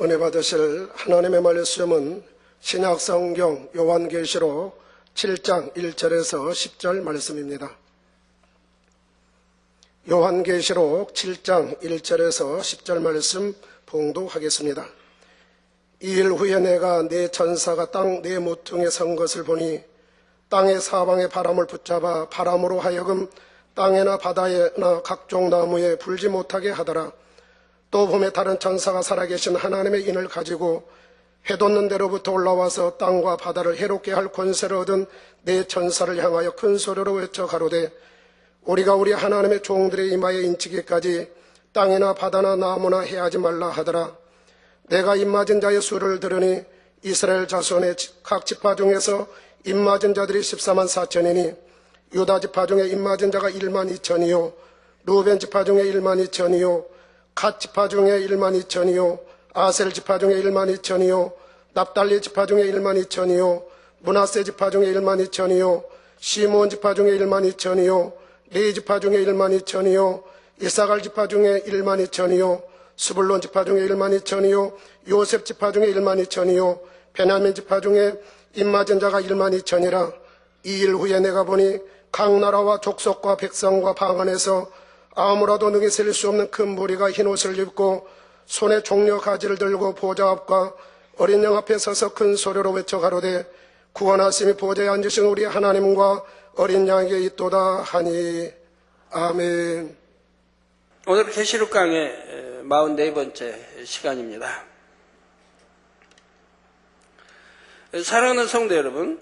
은혜 받으실 하나님의 말씀은 신약성경 요한계시록 7장 1절에서 10절 말씀입니다. 요한계시록 7장 1절에서 10절 말씀 봉독하겠습니다. 2일 후에 내가 네 천사가 땅 네 모퉁이에 선 것을 보니 땅의 사방에 바람을 붙잡아 바람으로 하여금 땅에나 바다에나 각종 나무에 불지 못하게 하더라. 또 봄에 다른 천사가 살아계신 하나님의 인을 가지고 해돋는 데로부터 올라와서 땅과 바다를 해롭게 할 권세를 얻은 네 천사를 향하여 큰 소리로 외쳐 가로되 우리가 우리 하나님의 종들의 이마에 인치기까지 땅이나 바다나 나무나 해하지 말라 하더라. 내가 입맞은 자의 수를 들으니 이스라엘 자손의 각 지파 중에서 입맞은 자들이 14만 4천이니 유다 지파 중에 입맞은 자가 1만 2천이요 루벤 지파 중에 1만 2천이요 갓 지파 중에 1만 2천이요 아셀 지파 중에 1만 2천이요 납달리 지파 중에 1만 2천이요 므낫세 지파 중에 1만 2천이요 시몬 지파 중에 1만 2천이요 레위 지파 중에 1만 2천이요 이사갈 지파 중에 1만 2천이요 스불론 지파 중에 1만 2천이요 요셉 지파 중에 1만 2천이요 베냐민 지파 중에 입맞은 자가 1만 2천이라. 2일 후에 내가 보니 각 나라와 족속과 백성과 방언에서 아무라도 능히 셀 수 없는 큰 무리가 흰옷을 입고 손에 종려 가지를 들고 보좌 앞과 어린 양 앞에 서서 큰 소리로 외쳐 가로되 구원하심이 보좌에 앉으신 우리 하나님과 어린 양에게 있도다 하니. 아멘. 오늘 계시록 강의 44번째 시간입니다. 사랑하는 성도 여러분,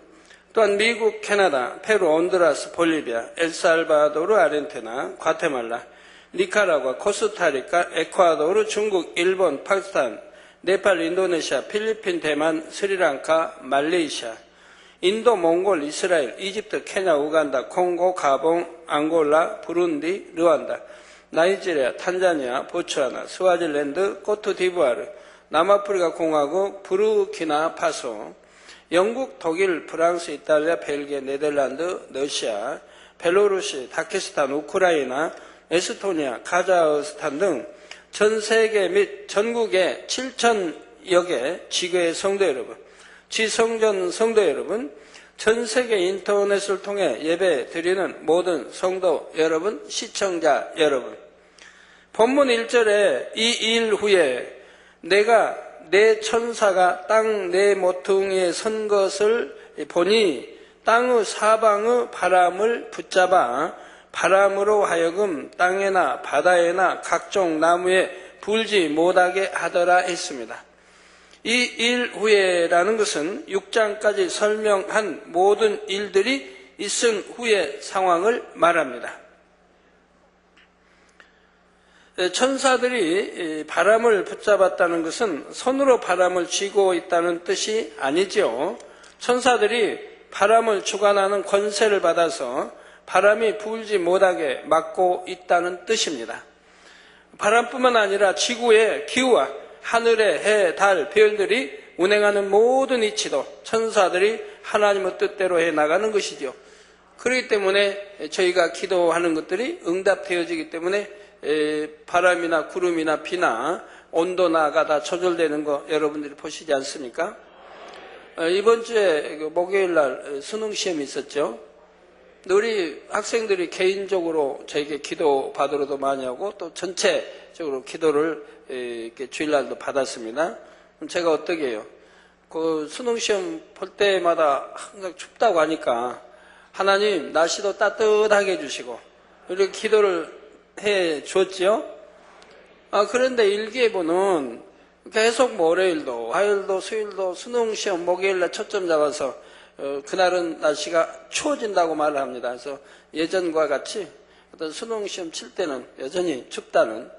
또한 미국, 캐나다, 페루, 온두라스, 볼리비아, 엘살바도르, 아르헨티나, 과테말라, 니카라과, 코스타리카, 에콰도르, 중국, 일본, 파키스탄, 네팔, 인도네시아, 필리핀, 대만, 스리랑카, 말레이시아, 인도, 몽골, 이스라엘, 이집트, 케냐, 우간다, 콩고, 가봉, 앙골라, 부룬디, 르완다, 나이지리아, 탄자니아, 보츠와나, 스와질랜드, 코트디부아르, 남아프리카 공화국, 부르키나 파소, 영국, 독일, 프랑스, 이탈리아, 벨기에, 네덜란드, 러시아, 벨로루시, 다케스탄, 우크라이나, 에스토니아, 카자흐스탄 등 전 세계 및 전국의 7,000여 개 지교의 성도 여러분, 지성전 성도 여러분, 전 세계 인터넷을 통해 예배 드리는 모든 성도 여러분, 시청자 여러분, 본문 1절에 이 일 후에 내가 네 천사가 땅 네 모퉁이에 선 것을 보니 땅의 사방의 바람을 붙잡아 바람으로 하여금 땅에나 바다에나 각종 나무에 불지 못하게 하더라 했습니다. 이 일 후에라는 것은 6장까지 설명한 모든 일들이 있은 후의 상황을 말합니다. 천사들이 바람을 붙잡았다는 것은 손으로 바람을 쥐고 있다는 뜻이 아니죠. 천사들이 바람을 주관하는 권세를 받아서 바람이 불지 못하게 막고 있다는 뜻입니다. 바람뿐만 아니라 지구의 기후와 하늘의 해, 달, 별들이 운행하는 모든 이치도 천사들이 하나님의 뜻대로 해나가는 것이죠. 그렇기 때문에 저희가 기도하는 것들이 응답되어지기 때문에 바람이나 구름이나 비나 온도나가 다 조절되는 거 여러분들이 보시지 않습니까? 이번 주에 목요일날 수능시험이 있었죠. 우리 학생들이 개인적으로 저에게 기도 받으러도 많이 하고 또 전체적으로 기도를 이렇게 주일날도 받았습니다. 그럼 제가 어떻게 해요? 그 수능시험 볼 때마다 항상 춥다고 하니까 하나님 날씨도 따뜻하게 해주시고 이렇게 기도를 해 주었지요. 그런데 일기예보는 계속 월요일도 화요일도 수요일도 수능시험 목요일날 초점 잡아서 그날은 날씨가 추워진다고 말을 합니다. 그래서 예전과 같이 어떤 수능시험 칠 때는 여전히 춥다는,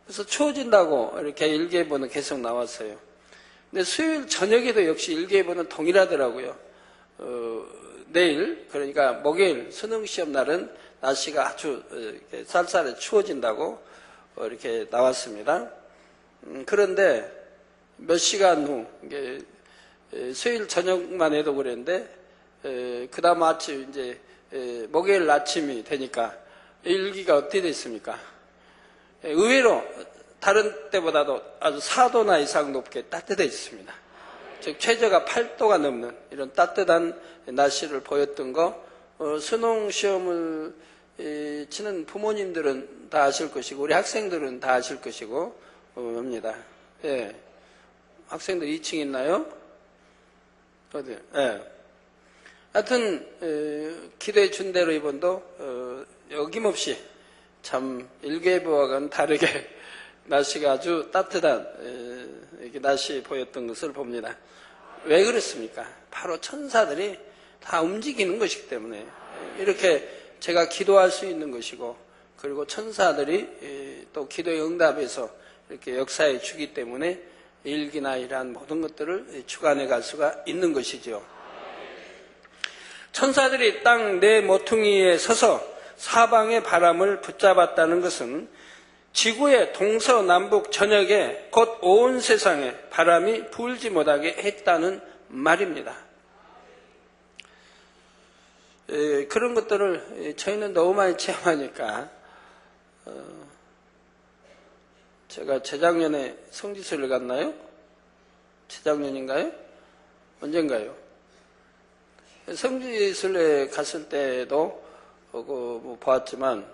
그래서 추워진다고 이렇게 일기예보는 계속 나왔어요. 근데 수요일 저녁에도 역시 일기예보는 동일하더라고요. 내일, 그러니까 목요일 수능시험 날은 날씨가 아주 쌀쌀해 추워진다고 이렇게 나왔습니다. 그런데 몇 시간 후, 수요일 저녁만 해도 그랬는데, 그 다음 아침, 이제, 목요일 아침이 되니까 일기가 어떻게 됐습니까? 의외로 다른 때보다도 아주 4도나 이상 높게 따뜻해 있습니다. 즉 최저가 8도가 넘는 이런 따뜻한 날씨를 보였던 거 수능 시험을 치는 부모님들은 다 아실 것이고 우리 학생들은 다 아실 것이고 합니다. 예. 학생들 2층 있나요? 어디? 예. 하여튼 기대해 준 대로 이번도 어김없이 참 일개부와는 다르게 날씨가 아주 따뜻한 이렇게 날씨 보였던 것을 봅니다. 왜 그렇습니까? 바로 천사들이 다 움직이는 것이기 때문에 이렇게 제가 기도할 수 있는 것이고 그리고 천사들이 또 기도의 응답에서 이렇게 역사해 주기 때문에 일기나 이러한 모든 것들을 주관해 갈 수가 있는 것이죠. 천사들이 땅 네 모퉁이에 서서 사방의 바람을 붙잡았다는 것은 지구의 동서남북 전역에 곧 온 세상에 바람이 불지 못하게 했다는 말입니다. 그런 것들을 저희는 너무 많이 체험하니까 제가 재작년에 성지순례 갔나요? 재작년인가요? 언젠가요? 성지순례 갔을 때도 뭐 보았지만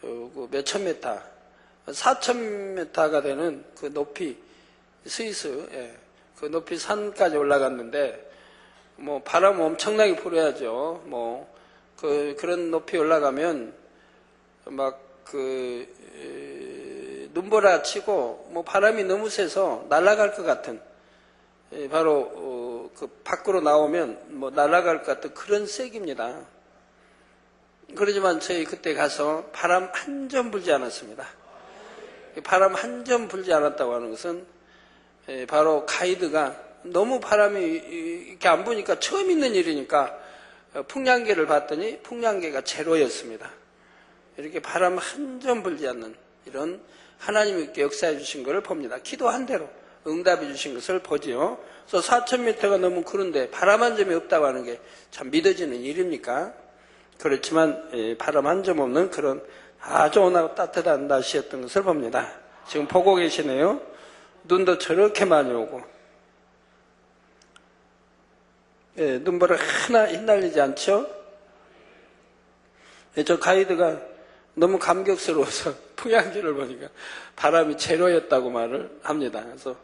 그 몇천 메타 4,000m가 되는 그 높이 스위스 그 높이 산까지 올라갔는데 뭐 바람 엄청나게 불어야죠. 뭐 그런 높이 올라가면 막 눈보라 치고 뭐 바람이 너무 세서 날아갈 것 같은 바로 그 밖으로 나오면 뭐 날아갈 것 같은 그런 세기입니다. 그러지만 저희 그때 가서 바람 한 점 불지 않았습니다. 바람 한 점 불지 않았다고 하는 것은 바로 가이드가 너무 바람이 이렇게 안 부니까 처음 있는 일이니까 풍량계를 봤더니 풍량계가 제로였습니다. 이렇게 바람 한 점 불지 않는 이런 하나님이 이렇게 역사해 주신 것을 봅니다. 기도한 대로 응답해 주신 것을 보지요. 그래서 4,000m가 넘으면 그런데 바람 한 점이 없다고 하는 게 참 믿어지는 일입니까? 그렇지만 바람 한 점 없는 그런 아주 온화하고 따뜻한 날씨였던 것을 봅니다. 지금 보고 계시네요. 눈도 저렇게 많이 오고 눈보라 하나 흩날리지 않죠? 저 가이드가 너무 감격스러워서 풍향기를 보니까 바람이 제로였다고 말을 합니다. 그래서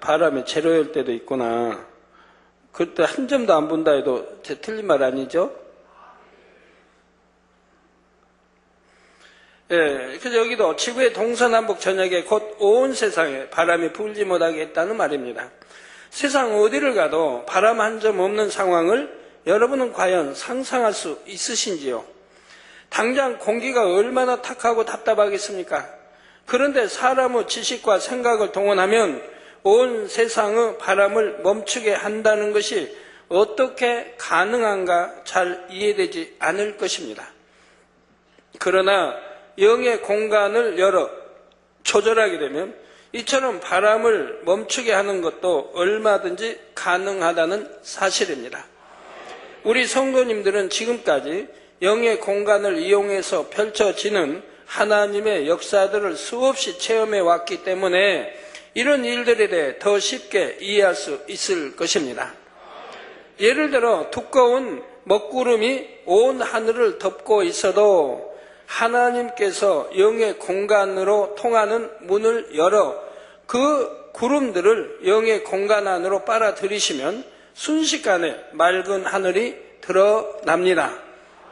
바람이 제로일 때도 있구나. 그때 한 점도 안 분다 해도 제 틀린 말 아니죠? 그래서 여기도 지구의 동서남북 전역에 곧 온 세상에 바람이 불지 못하게 했다는 말입니다. 세상 어디를 가도 바람 한 점 없는 상황을 여러분은 과연 상상할 수 있으신지요? 당장 공기가 얼마나 탁하고 답답하겠습니까? 그런데 사람의 지식과 생각을 동원하면 온 세상의 바람을 멈추게 한다는 것이 어떻게 가능한가 잘 이해되지 않을 것입니다. 그러나 영의 공간을 열어 조절하게 되면 이처럼 바람을 멈추게 하는 것도 얼마든지 가능하다는 사실입니다. 우리 성도님들은 지금까지 영의 공간을 이용해서 펼쳐지는 하나님의 역사들을 수없이 체험해 왔기 때문에 이런 일들에 대해 더 쉽게 이해할 수 있을 것입니다. 예를 들어 두꺼운 먹구름이 온 하늘을 덮고 있어도 하나님께서 영의 공간으로 통하는 문을 열어 그 구름들을 영의 공간 안으로 빨아들이시면 순식간에 맑은 하늘이 드러납니다.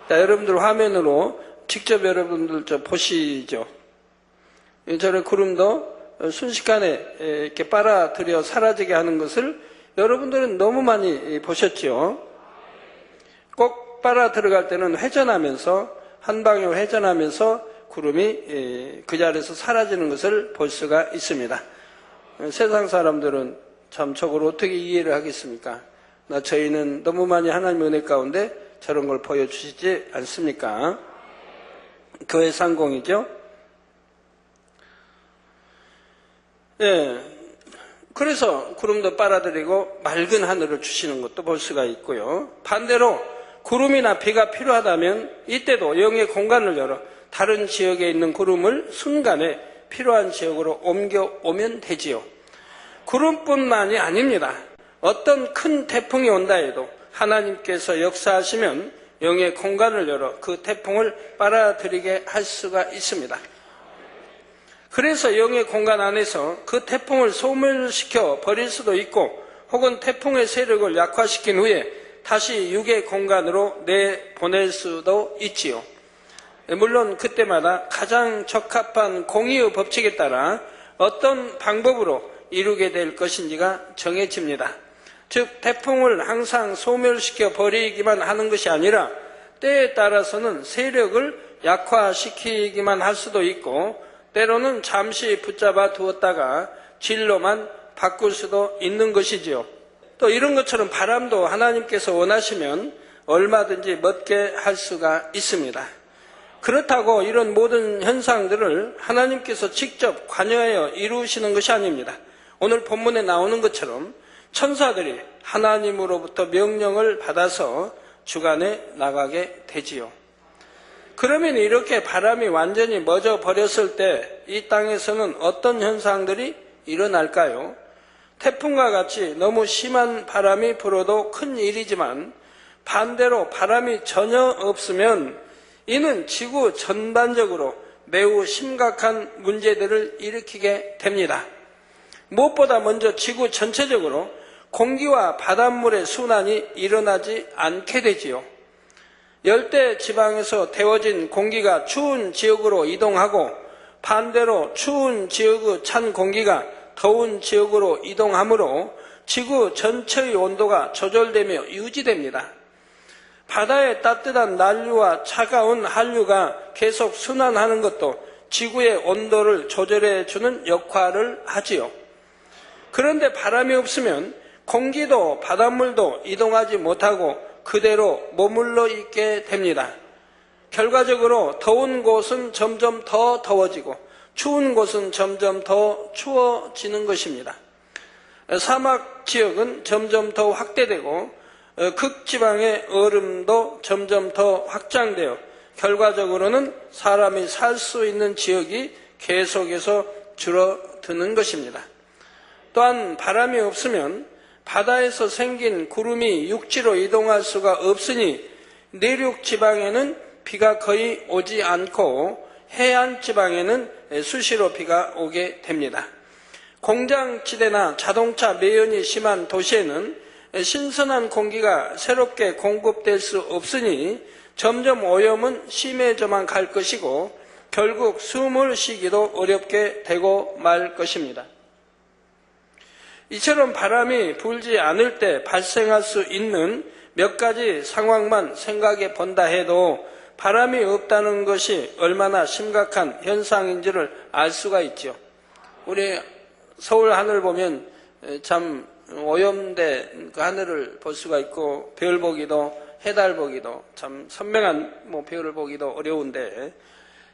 자, 여러분들 화면으로 직접 여러분들 좀 보시죠. 저런 구름도 순식간에 이렇게 빨아들여 사라지게 하는 것을 여러분들은 너무 많이 보셨죠. 꼭 빨아 들어갈 때는 회전하면서 한 방향 회전하면서 구름이 그 자리에서 사라지는 것을 볼 수가 있습니다. 세상 사람들은 참 저걸 어떻게 이해를 하겠습니까? 저희는 너무 많이 하나님의 은혜 가운데 저런 걸 보여주시지 않습니까? 교회 상공이죠. 그래서 구름도 빨아들이고 맑은 하늘을 주시는 것도 볼 수가 있고요. 반대로 구름이나 비가 필요하다면 이때도 영의 공간을 열어 다른 지역에 있는 구름을 순간에 필요한 지역으로 옮겨오면 되지요. 구름뿐만이 아닙니다. 어떤 큰 태풍이 온다 해도 하나님께서 역사하시면 영의 공간을 열어 그 태풍을 빨아들이게 할 수가 있습니다. 그래서 영의 공간 안에서 그 태풍을 소멸시켜 버릴 수도 있고, 혹은 태풍의 세력을 약화시킨 후에 다시 육의 공간으로 내보낼 수도 있지요. 물론 그때마다 가장 적합한 공의의 법칙에 따라 어떤 방법으로 이루게 될 것인지가 정해집니다. 즉, 태풍을 항상 소멸시켜 버리기만 하는 것이 아니라 때에 따라서는 세력을 약화시키기만 할 수도 있고, 때로는 잠시 붙잡아 두었다가 진로만 바꿀 수도 있는 것이지요. 또 이런 것처럼 바람도 하나님께서 원하시면 얼마든지 멎게 할 수가 있습니다. 그렇다고 이런 모든 현상들을 하나님께서 직접 관여하여 이루시는 것이 아닙니다. 오늘 본문에 나오는 것처럼 천사들이 하나님으로부터 명령을 받아서 주관해 나가게 되지요. 그러면 이렇게 바람이 완전히 멎어 버렸을 때 이 땅에서는 어떤 현상들이 일어날까요? 태풍과 같이 너무 심한 바람이 불어도 큰 일이지만, 반대로 바람이 전혀 없으면 이는 지구 전반적으로 매우 심각한 문제들을 일으키게 됩니다. 무엇보다 먼저 지구 전체적으로 공기와 바닷물의 순환이 일어나지 않게 되지요. 열대 지방에서 데워진 공기가 추운 지역으로 이동하고, 반대로 추운 지역의 찬 공기가 더운 지역으로 이동하므로 지구 전체의 온도가 조절되며 유지됩니다. 바다의 따뜻한 난류와 차가운 한류가 계속 순환하는 것도 지구의 온도를 조절해 주는 역할을 하지요. 그런데 바람이 없으면 공기도 바닷물도 이동하지 못하고 그대로 머물러 있게 됩니다. 결과적으로 더운 곳은 점점 더 더워지고 추운 곳은 점점 더 추워지는 것입니다. 사막 지역은 점점 더 확대되고 극지방의 얼음도 점점 더 확장되어 결과적으로는 사람이 살 수 있는 지역이 계속해서 줄어드는 것입니다. 또한 바람이 없으면 바다에서 생긴 구름이 육지로 이동할 수가 없으니 내륙 지방에는 비가 거의 오지 않고 해안 지방에는 수시로 비가 오게 됩니다. 공장지대나 자동차 매연이 심한 도시에는 신선한 공기가 새롭게 공급될 수 없으니 점점 오염은 심해져만 갈 것이고 결국 숨을 쉬기도 어렵게 되고 말 것입니다. 이처럼 바람이 불지 않을 때 발생할 수 있는 몇 가지 상황만 생각해 본다 해도 바람이 없다는 것이 얼마나 심각한 현상인지를 알 수가 있죠. 우리 서울 하늘 보면 참 오염된 그 하늘을 볼 수가 있고 별 보기도 해달 보기도 참 선명한 별을 보기도 어려운데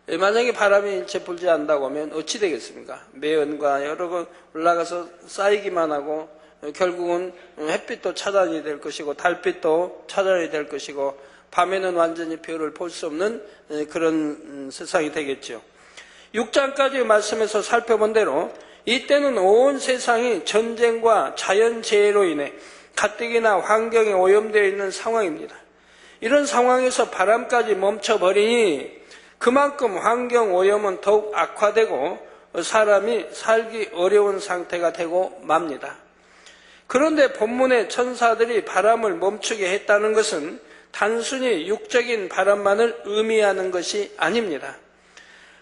만약에 바람이 일체 불지 않는다고 하면 어찌 되겠습니까? 매연과 여러 거 올라가서 쌓이기만 하고 결국은 햇빛도 차단이 될 것이고 달빛도 차단이 될 것이고 밤에는 완전히 별을 볼 수 없는 그런 세상이 되겠죠. 6장까지의 말씀에서 살펴본 대로 이때는 온 세상이 전쟁과 자연재해로 인해 가뜩이나 환경에 오염되어 있는 상황입니다. 이런 상황에서 바람까지 멈춰버리니 그만큼 환경 오염은 더욱 악화되고 사람이 살기 어려운 상태가 되고 맙니다. 그런데 본문의 천사들이 바람을 멈추게 했다는 것은 단순히 육적인 바람만을 의미하는 것이 아닙니다.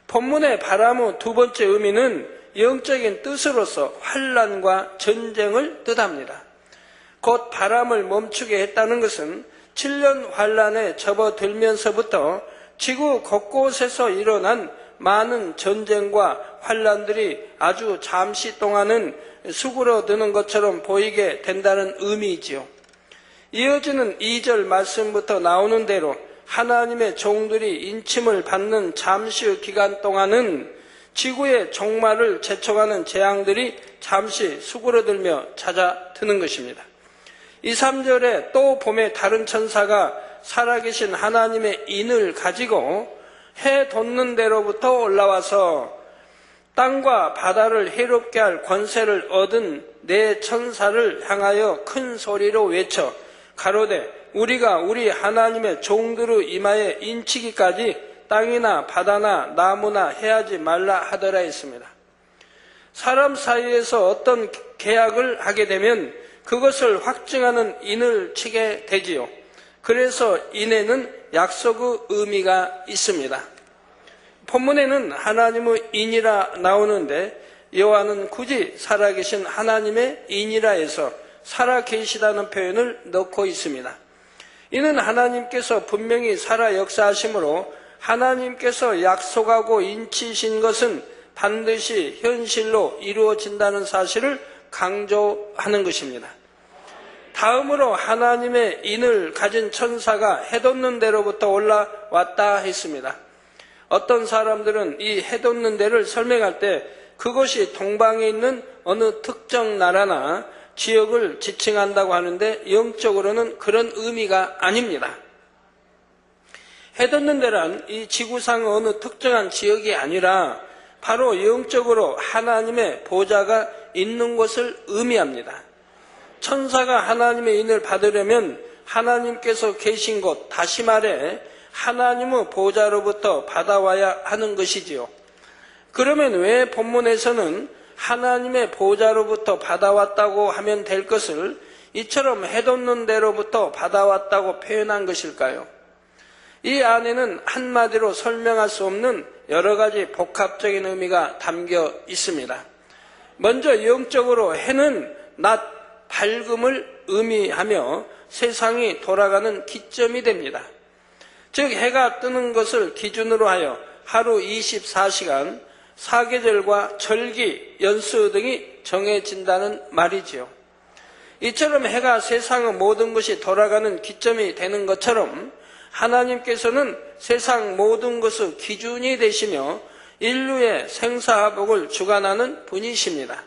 본문의 바람의 두 번째 의미는 영적인 뜻으로서 환난과 전쟁을 뜻합니다. 곧 바람을 멈추게 했다는 것은 7년 환난에 접어들면서부터 지구 곳곳에서 일어난 많은 전쟁과 환난들이 아주 잠시 동안은 수그러드는 것처럼 보이게 된다는 의미이지요. 이어지는 2절 말씀부터 나오는 대로 하나님의 종들이 인침을 받는 잠시의 기간 동안은 지구의 종말을 재촉하는 재앙들이 잠시 수그러들며 찾아드는 것입니다. 2, 3절에 또 봄에 다른 천사가 살아계신 하나님의 인을 가지고 해 돋는 데로부터 올라와서 땅과 바다를 해롭게 할 권세를 얻은 내 천사를 향하여 큰 소리로 외쳐 가로되 우리가 우리 하나님의 종들의 이마에 인치기까지 땅이나 바다나 나무나 해하지 말라 하더라 했습니다. 사람 사이에서 어떤 계약을 하게 되면 그것을 확증하는 인을 치게 되지요. 그래서 인에는 약속의 의미가 있습니다. 본문에는 하나님의 인이라 나오는데 여호와는 굳이 살아계신 하나님의 인이라 해서 살아계시다는 표현을 넣고 있습니다. 이는 하나님께서 분명히 살아 역사하심으로 하나님께서 약속하고 인치신 것은 반드시 현실로 이루어진다는 사실을 강조하는 것입니다. 다음으로 하나님의 인을 가진 천사가 해돋는 데로부터 올라왔다 했습니다. 어떤 사람들은 이 해돋는 데를 설명할 때 그것이 동방에 있는 어느 특정 나라나 지역을 지칭한다고 하는데 영적으로는 그런 의미가 아닙니다. 해돋는 데란 이 지구상 어느 특정한 지역이 아니라 바로 영적으로 하나님의 보좌가 있는 것을 의미합니다. 천사가 하나님의 인을 받으려면 하나님께서 계신 곳, 다시 말해 하나님의 보좌로부터 받아와야 하는 것이지요. 그러면 왜 본문에서는 하나님의 보좌로부터 받아왔다고 하면 될 것을 이처럼 해돋는 데로부터 받아왔다고 표현한 것일까요? 이 안에는 한마디로 설명할 수 없는 여러 가지 복합적인 의미가 담겨 있습니다. 먼저 영적으로 해는 낮 밝음을 의미하며 세상이 돌아가는 기점이 됩니다. 즉 해가 뜨는 것을 기준으로 하여 하루 24시간, 사계절과 절기, 연수 등이 정해진다는 말이지요. 이처럼 해가 세상의 모든 것이 돌아가는 기점이 되는 것처럼 하나님께서는 세상 모든 것의 기준이 되시며 인류의 생사화복을 주관하는 분이십니다.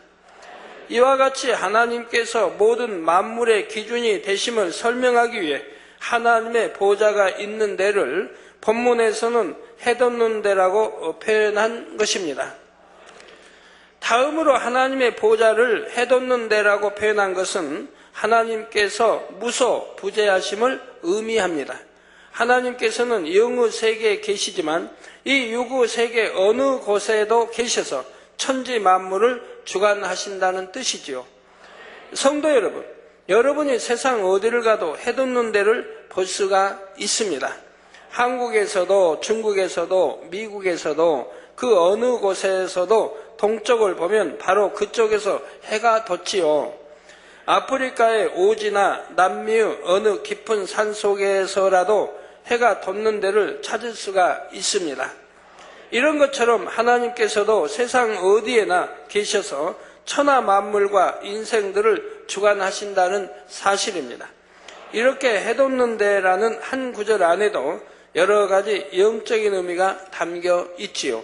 이와 같이 하나님께서 모든 만물의 기준이 되심을 설명하기 위해 하나님의 보좌가 있는 데를 본문에서는 해돋는 데라고 표현한 것입니다. 다음으로 하나님의 보좌를 해돋는 데라고 표현한 것은 하나님께서 무소부재하심을 의미합니다. 하나님께서는 영의 세계에 계시지만 이 육의 세계 어느 곳에도 계셔서 천지 만물을 주관하신다는 뜻이지요. 성도 여러분, 여러분이 세상 어디를 가도 해돋는 데를 볼 수가 있습니다. 한국에서도 중국에서도 미국에서도 그 어느 곳에서도 동쪽을 보면 바로 그쪽에서 해가 돋지요. 아프리카의 오지나 남미의 어느 깊은 산 속에서라도 해가 돋는 데를 찾을 수가 있습니다. 이런 것처럼 하나님께서도 세상 어디에나 계셔서 천하 만물과 인생들을 주관하신다는 사실입니다. 이렇게 해돋는 데라는 한 구절 안에도 여러 가지 영적인 의미가 담겨 있지요.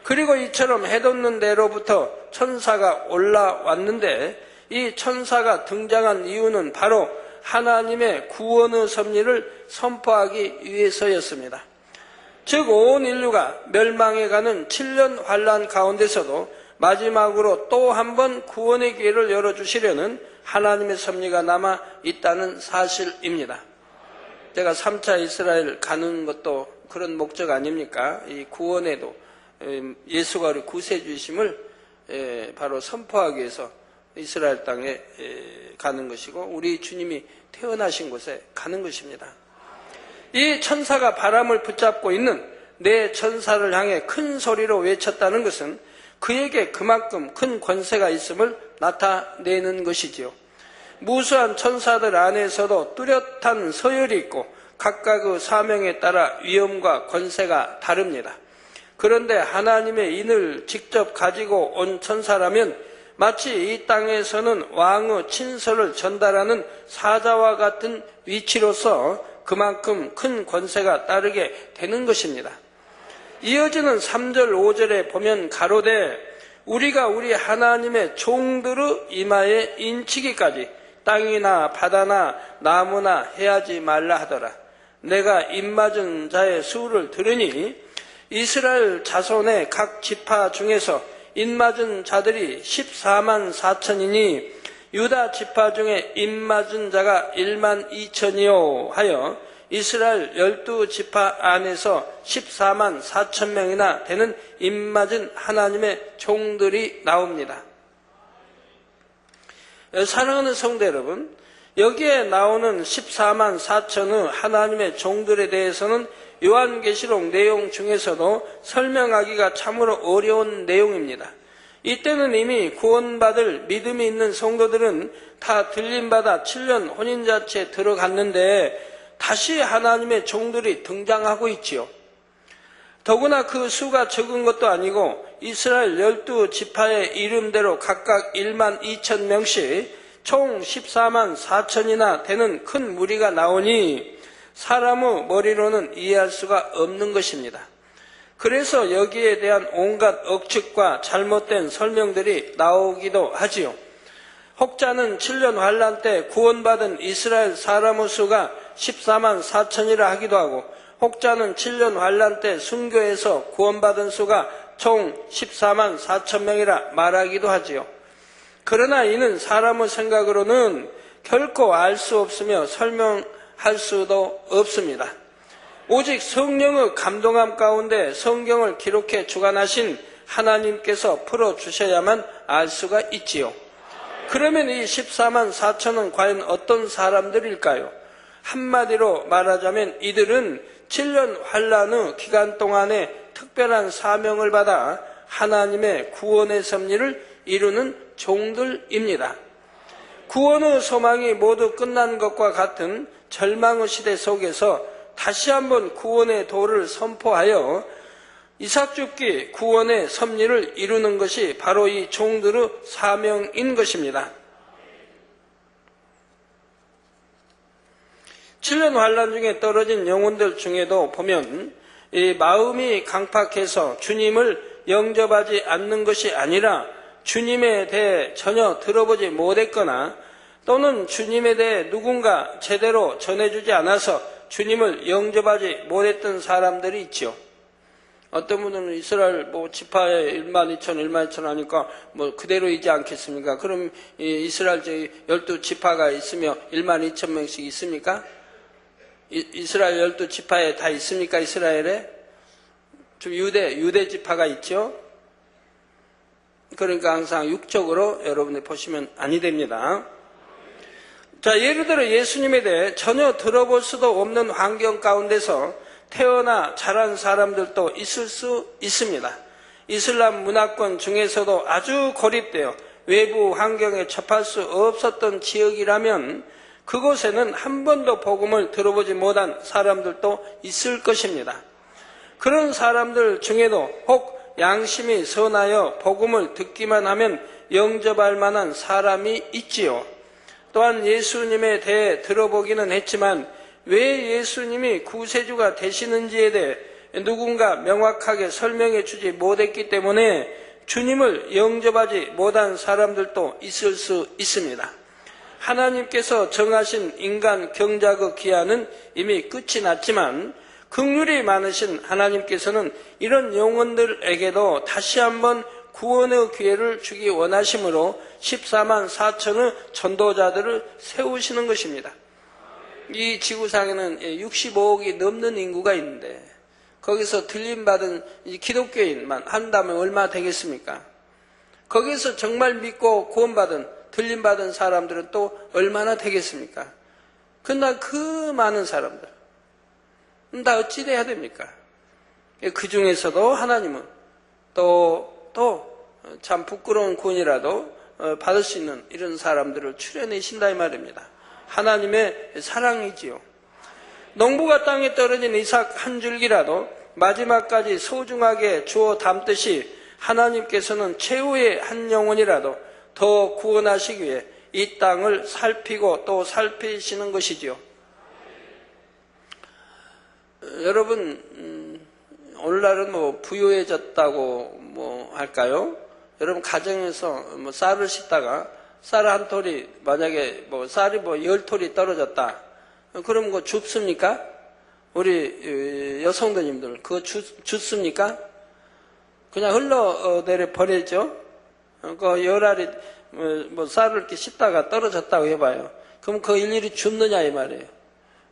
그리고 이처럼 해돋는 데로부터 천사가 올라왔는데 이 천사가 등장한 이유는 바로 하나님의 구원의 섭리를 선포하기 위해서였습니다. 즉 온 인류가 멸망해가는 7년 환란 가운데서도 마지막으로 또 한 번 구원의 기회를 열어주시려는 하나님의 섭리가 남아 있다는 사실입니다. 제가 3차 이스라엘 가는 것도 그런 목적 아닙니까? 이 구원에도 예수가 우리 구세주이심을 바로 선포하기 위해서 이스라엘 땅에 가는 것이고 우리 주님이 태어나신 곳에 가는 것입니다. 이 천사가 바람을 붙잡고 있는 내 천사를 향해 큰 소리로 외쳤다는 것은 그에게 그만큼 큰 권세가 있음을 나타내는 것이지요. 무수한 천사들 안에서도 뚜렷한 서열이 있고 각각의 사명에 따라 위엄과 권세가 다릅니다. 그런데 하나님의 인을 직접 가지고 온 천사라면 마치 이 땅에서는 왕의 친서를 전달하는 사자와 같은 위치로서 그만큼 큰 권세가 따르게 되는 것입니다. 이어지는 3절 5절에 보면 가로되 우리가 우리 하나님의 종들의 이마에 인치기까지 땅이나 바다나 나무나 해하지 말라 하더라. 내가 입맞은 자의 수를 들으니 이스라엘 자손의 각 지파 중에서 입맞은 자들이 14만 4천이니 유다 지파 중에 입맞은 자가 1만 2천이요 하여 이스라엘 12지파 안에서 14만 4천 명이나 되는 입맞은 하나님의 종들이 나옵니다. 사랑하는 성도 여러분, 여기에 나오는 14만 4천의 하나님의 종들에 대해서는 요한계시록 내용 중에서도 설명하기가 참으로 어려운 내용입니다. 이때는 이미 구원받을 믿음이 있는 성도들은 다 들림받아 7년 혼인자체에 들어갔는데 다시 하나님의 종들이 등장하고 있지요. 더구나 그 수가 적은 것도 아니고 이스라엘 12지파의 이름대로 각각 1만 2천 명씩 총 14만 4천이나 되는 큰 무리가 나오니 사람의 머리로는 이해할 수가 없는 것입니다. 그래서 여기에 대한 온갖 억측과 잘못된 설명들이 나오기도 하지요. 혹자는 7년 환란 때 구원받은 이스라엘 사람의 수가 14만 4천이라 하기도 하고, 혹자는 7년 환란 때 순교해서 구원받은 수가 총 14만 4천 명이라 말하기도 하지요. 그러나 이는 사람의 생각으로는 결코 알 수 없으며 설명할 수도 없습니다. 오직 성령의 감동함 가운데 성경을 기록해 주관하신 하나님께서 풀어주셔야만 알 수가 있지요. 그러면 이 14만 4천은 과연 어떤 사람들일까요? 한마디로 말하자면 이들은 7년 환란의 기간 동안에 특별한 사명을 받아 하나님의 구원의 섭리를 이루는 종들입니다. 구원의 소망이 모두 끝난 것과 같은 절망의 시대 속에서 다시 한번 구원의 도를 선포하여 이삭죽기 구원의 섭리를 이루는 것이 바로 이 종들의 사명인 것입니다. 7년 환란 중에 떨어진 영혼들 중에도 보면 이 마음이 강팍해서 주님을 영접하지 않는 것이 아니라 주님에 대해 전혀 들어보지 못했거나 또는 주님에 대해 누군가 제대로 전해주지 않아서 주님을 영접하지 못했던 사람들이 있죠. 어떤 분은 이스라엘 지파에 1만 2천, 1만 2천 하니까 그대로이지 않겠습니까? 그럼 이스라엘 12지파가 있으며 1만 2천 명씩 있습니까? 이스라엘 12지파에 다 있습니까? 이스라엘에? 좀 유대 지파가 있죠? 그러니까 항상 육적으로 여러분이 보시면 아니 됩니다. 자, 예를 들어 예수님에 대해 전혀 들어볼 수도 없는 환경 가운데서 태어나 자란 사람들도 있을 수 있습니다. 이슬람 문화권 중에서도 아주 고립되어 외부 환경에 접할 수 없었던 지역이라면 그곳에는 한 번도 복음을 들어보지 못한 사람들도 있을 것입니다. 그런 사람들 중에도 혹 양심이 선하여 복음을 듣기만 하면 영접할 만한 사람이 있지요. 또한 예수님에 대해 들어보기는 했지만 왜 예수님이 구세주가 되시는지에 대해 누군가 명확하게 설명해 주지 못했기 때문에 주님을 영접하지 못한 사람들도 있을 수 있습니다. 하나님께서 정하신 인간 경작의 기한은 이미 끝이 났지만 긍휼이 많으신 하나님께서는 이런 영혼들에게도 다시 한번 구원의 기회를 주기 원하심으로 14만 4천의 전도자들을 세우시는 것입니다. 이 지구상에는 65억이 넘는 인구가 있는데 거기서 들림받은 기독교인만 한다면 얼마 되겠습니까? 거기서 정말 믿고 구원받은 들림받은 사람들은 또 얼마나 되겠습니까? 그러나 그 많은 사람들 다 어찌 돼야 됩니까? 그 중에서도 하나님은 또 참 부끄러운 구원이라도 받을 수 있는 이런 사람들을 추려내신다 이 말입니다. 하나님의 사랑이지요. 농부가 땅에 떨어진 이삭 한 줄기라도 마지막까지 소중하게 주워 담듯이 하나님께서는 최후의 한 영혼이라도 더 구원하시기 위해 이 땅을 살피고 또 살피시는 것이지요. 여러분 오늘날은 부유해졌다고 할까요? 여러분 가정에서 쌀을 씻다가 쌀 한 톨이 만약에 쌀이 10톨이 떨어졌다. 그럼 그거 줍습니까? 우리 여성들님들 그거 줍습니까? 그냥 흘러내려 버리죠. 그 열알이 뭐 쌀을 이렇게 씻다가 떨어졌다고 해봐요. 그럼 그 일일이 줍느냐 이 말이에요.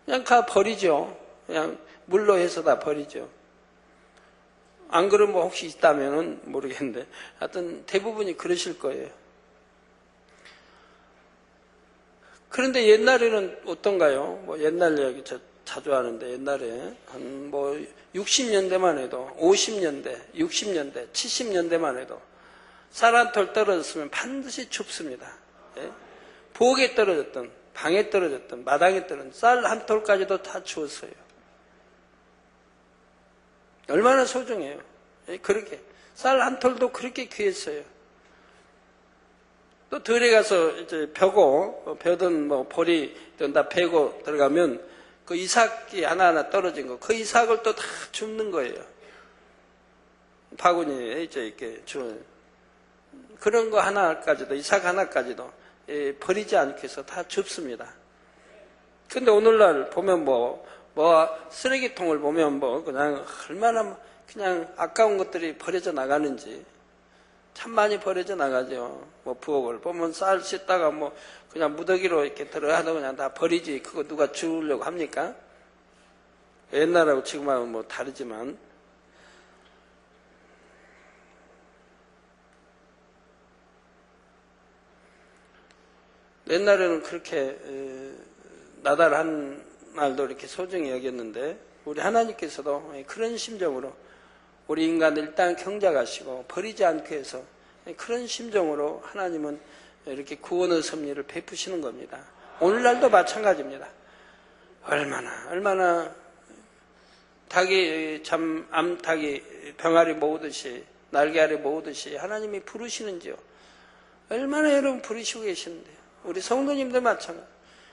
그냥 다 버리죠. 그냥 물로 해서 다 버리죠. 안 그러면 뭐 혹시 있다면은 모르겠는데 하여튼 대부분이 그러실 거예요. 그런데 옛날에는 어떤가요? 뭐 옛날 이야기 자주 하는데 옛날에 한 뭐 60년대만 해도 50년대, 60년대, 70년대만 해도 쌀 한 톨 떨어졌으면 반드시 춥습니다. 예? 부엌에 떨어졌던, 방에 떨어졌던, 마당에 떨어졌던 쌀 한 톨까지도 다 추웠어요. 얼마나 소중해요. 예? 그렇게 쌀 한 톨도 그렇게 귀했어요. 또 들에 가서 이제 벼든 뭐 보리든 다 베고 들어가면 그 이삭이 하나하나 떨어진 거, 그 이삭을 또 다 줍는 거예요. 바구니에 이제 이렇게 주는 그런 거 하나까지도, 이삭 하나까지도 버리지 않기 위해서 다 줍습니다. 근데 오늘날 보면 뭐 쓰레기통을 보면 뭐 그냥 얼마나 그냥 아까운 것들이 버려져 나가는지 참 많이 버려져 나가죠. 뭐 부엌을 보면 쌀 씻다가 뭐 그냥 무더기로 이렇게 들어가도 그냥 다 버리지. 그거 누가 주우려고 합니까? 옛날하고 지금하고 뭐 다르지만. 옛날에는 그렇게 나달한 날도 이렇게 소중히 여겼는데 우리 하나님께서도 그런 심정으로 우리 인간을 일단 경작하시고 버리지 않기 위해서 그런 심정으로 하나님은 이렇게 구원의 섭리를 베푸시는 겁니다. 오늘날도 마찬가지입니다. 얼마나 닭이 암탉이 병아리 모으듯이 날개아리 모으듯이 하나님이 부르시는지요. 얼마나 여러분 부르시고 계시는데요. 우리 성도님들 마찬가지.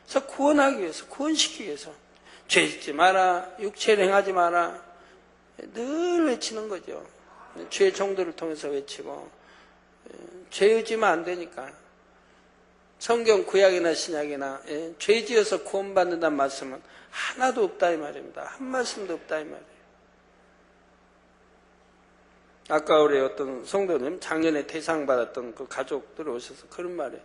그래서 구원하기 위해서, 구원시키기 위해서 죄 짓지 마라, 육체를 행하지 마라 늘 외치는 거죠. 죄의 정도를 통해서 외치고 죄 의지면 안 되니까 성경 구약이나 신약이나 죄 지어서 구원받는다는 말씀은 하나도 없다 이 말입니다. 한 말씀도 없다 이 말이에요. 아까 우리 어떤 성도님 작년에 대상 받았던 그 가족들 오셔서 그런 말이에요.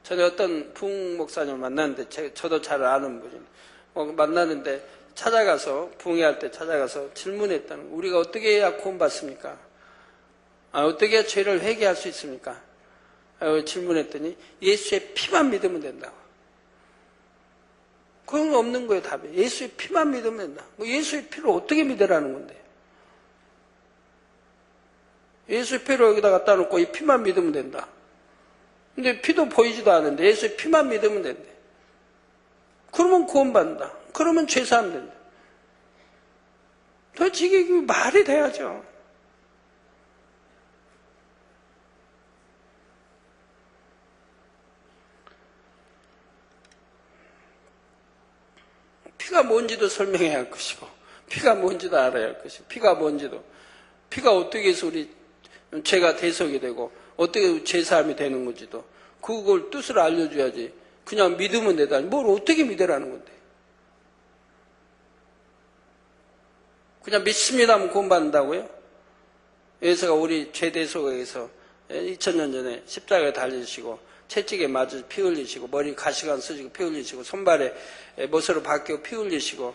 전에 어떤 부흥 목사님을 만났는데 저도 잘 아는 분이 만났는데 찾아가서 부흥회할 때 찾아가서 질문했다는 우리가 어떻게 해야 구원받습니까? 어떻게 해야 죄를 회개할 수 있습니까? 질문했더니 예수의 피만 믿으면 된다고. 그건 없는 거예요 답이. 예수의 피만 믿으면 된다. 뭐 예수의 피를 어떻게 믿으라는 건데? 예수의 피를 여기다 갖다 놓고 이 피만 믿으면 된다. 근데 피도 보이지도 않는데 예수의 피만 믿으면 된대. 그러면 구원받는다. 그러면 죄사함 된다. 도대체 이게 말이 돼야죠. 피가 뭔지도 설명해야 할 것이고 피가 뭔지도 알아야 할 것이고 피가 어떻게 해서 우리 죄가 대속이 되고 어떻게 죄사함이 되는 건지도 그걸 뜻을 알려줘야지. 그냥 믿으면 되다니 뭘 어떻게 믿으라는 건데. 그냥 믿습니다 하면 구원받는다고요? 예수가 우리 죄 대속에 의해서 2000년 전에 십자가에 달리시고 채찍에 맞아 피 흘리시고 머리 가시관 쓰시고 피 흘리시고 손발에 못으로 박히고 피 흘리시고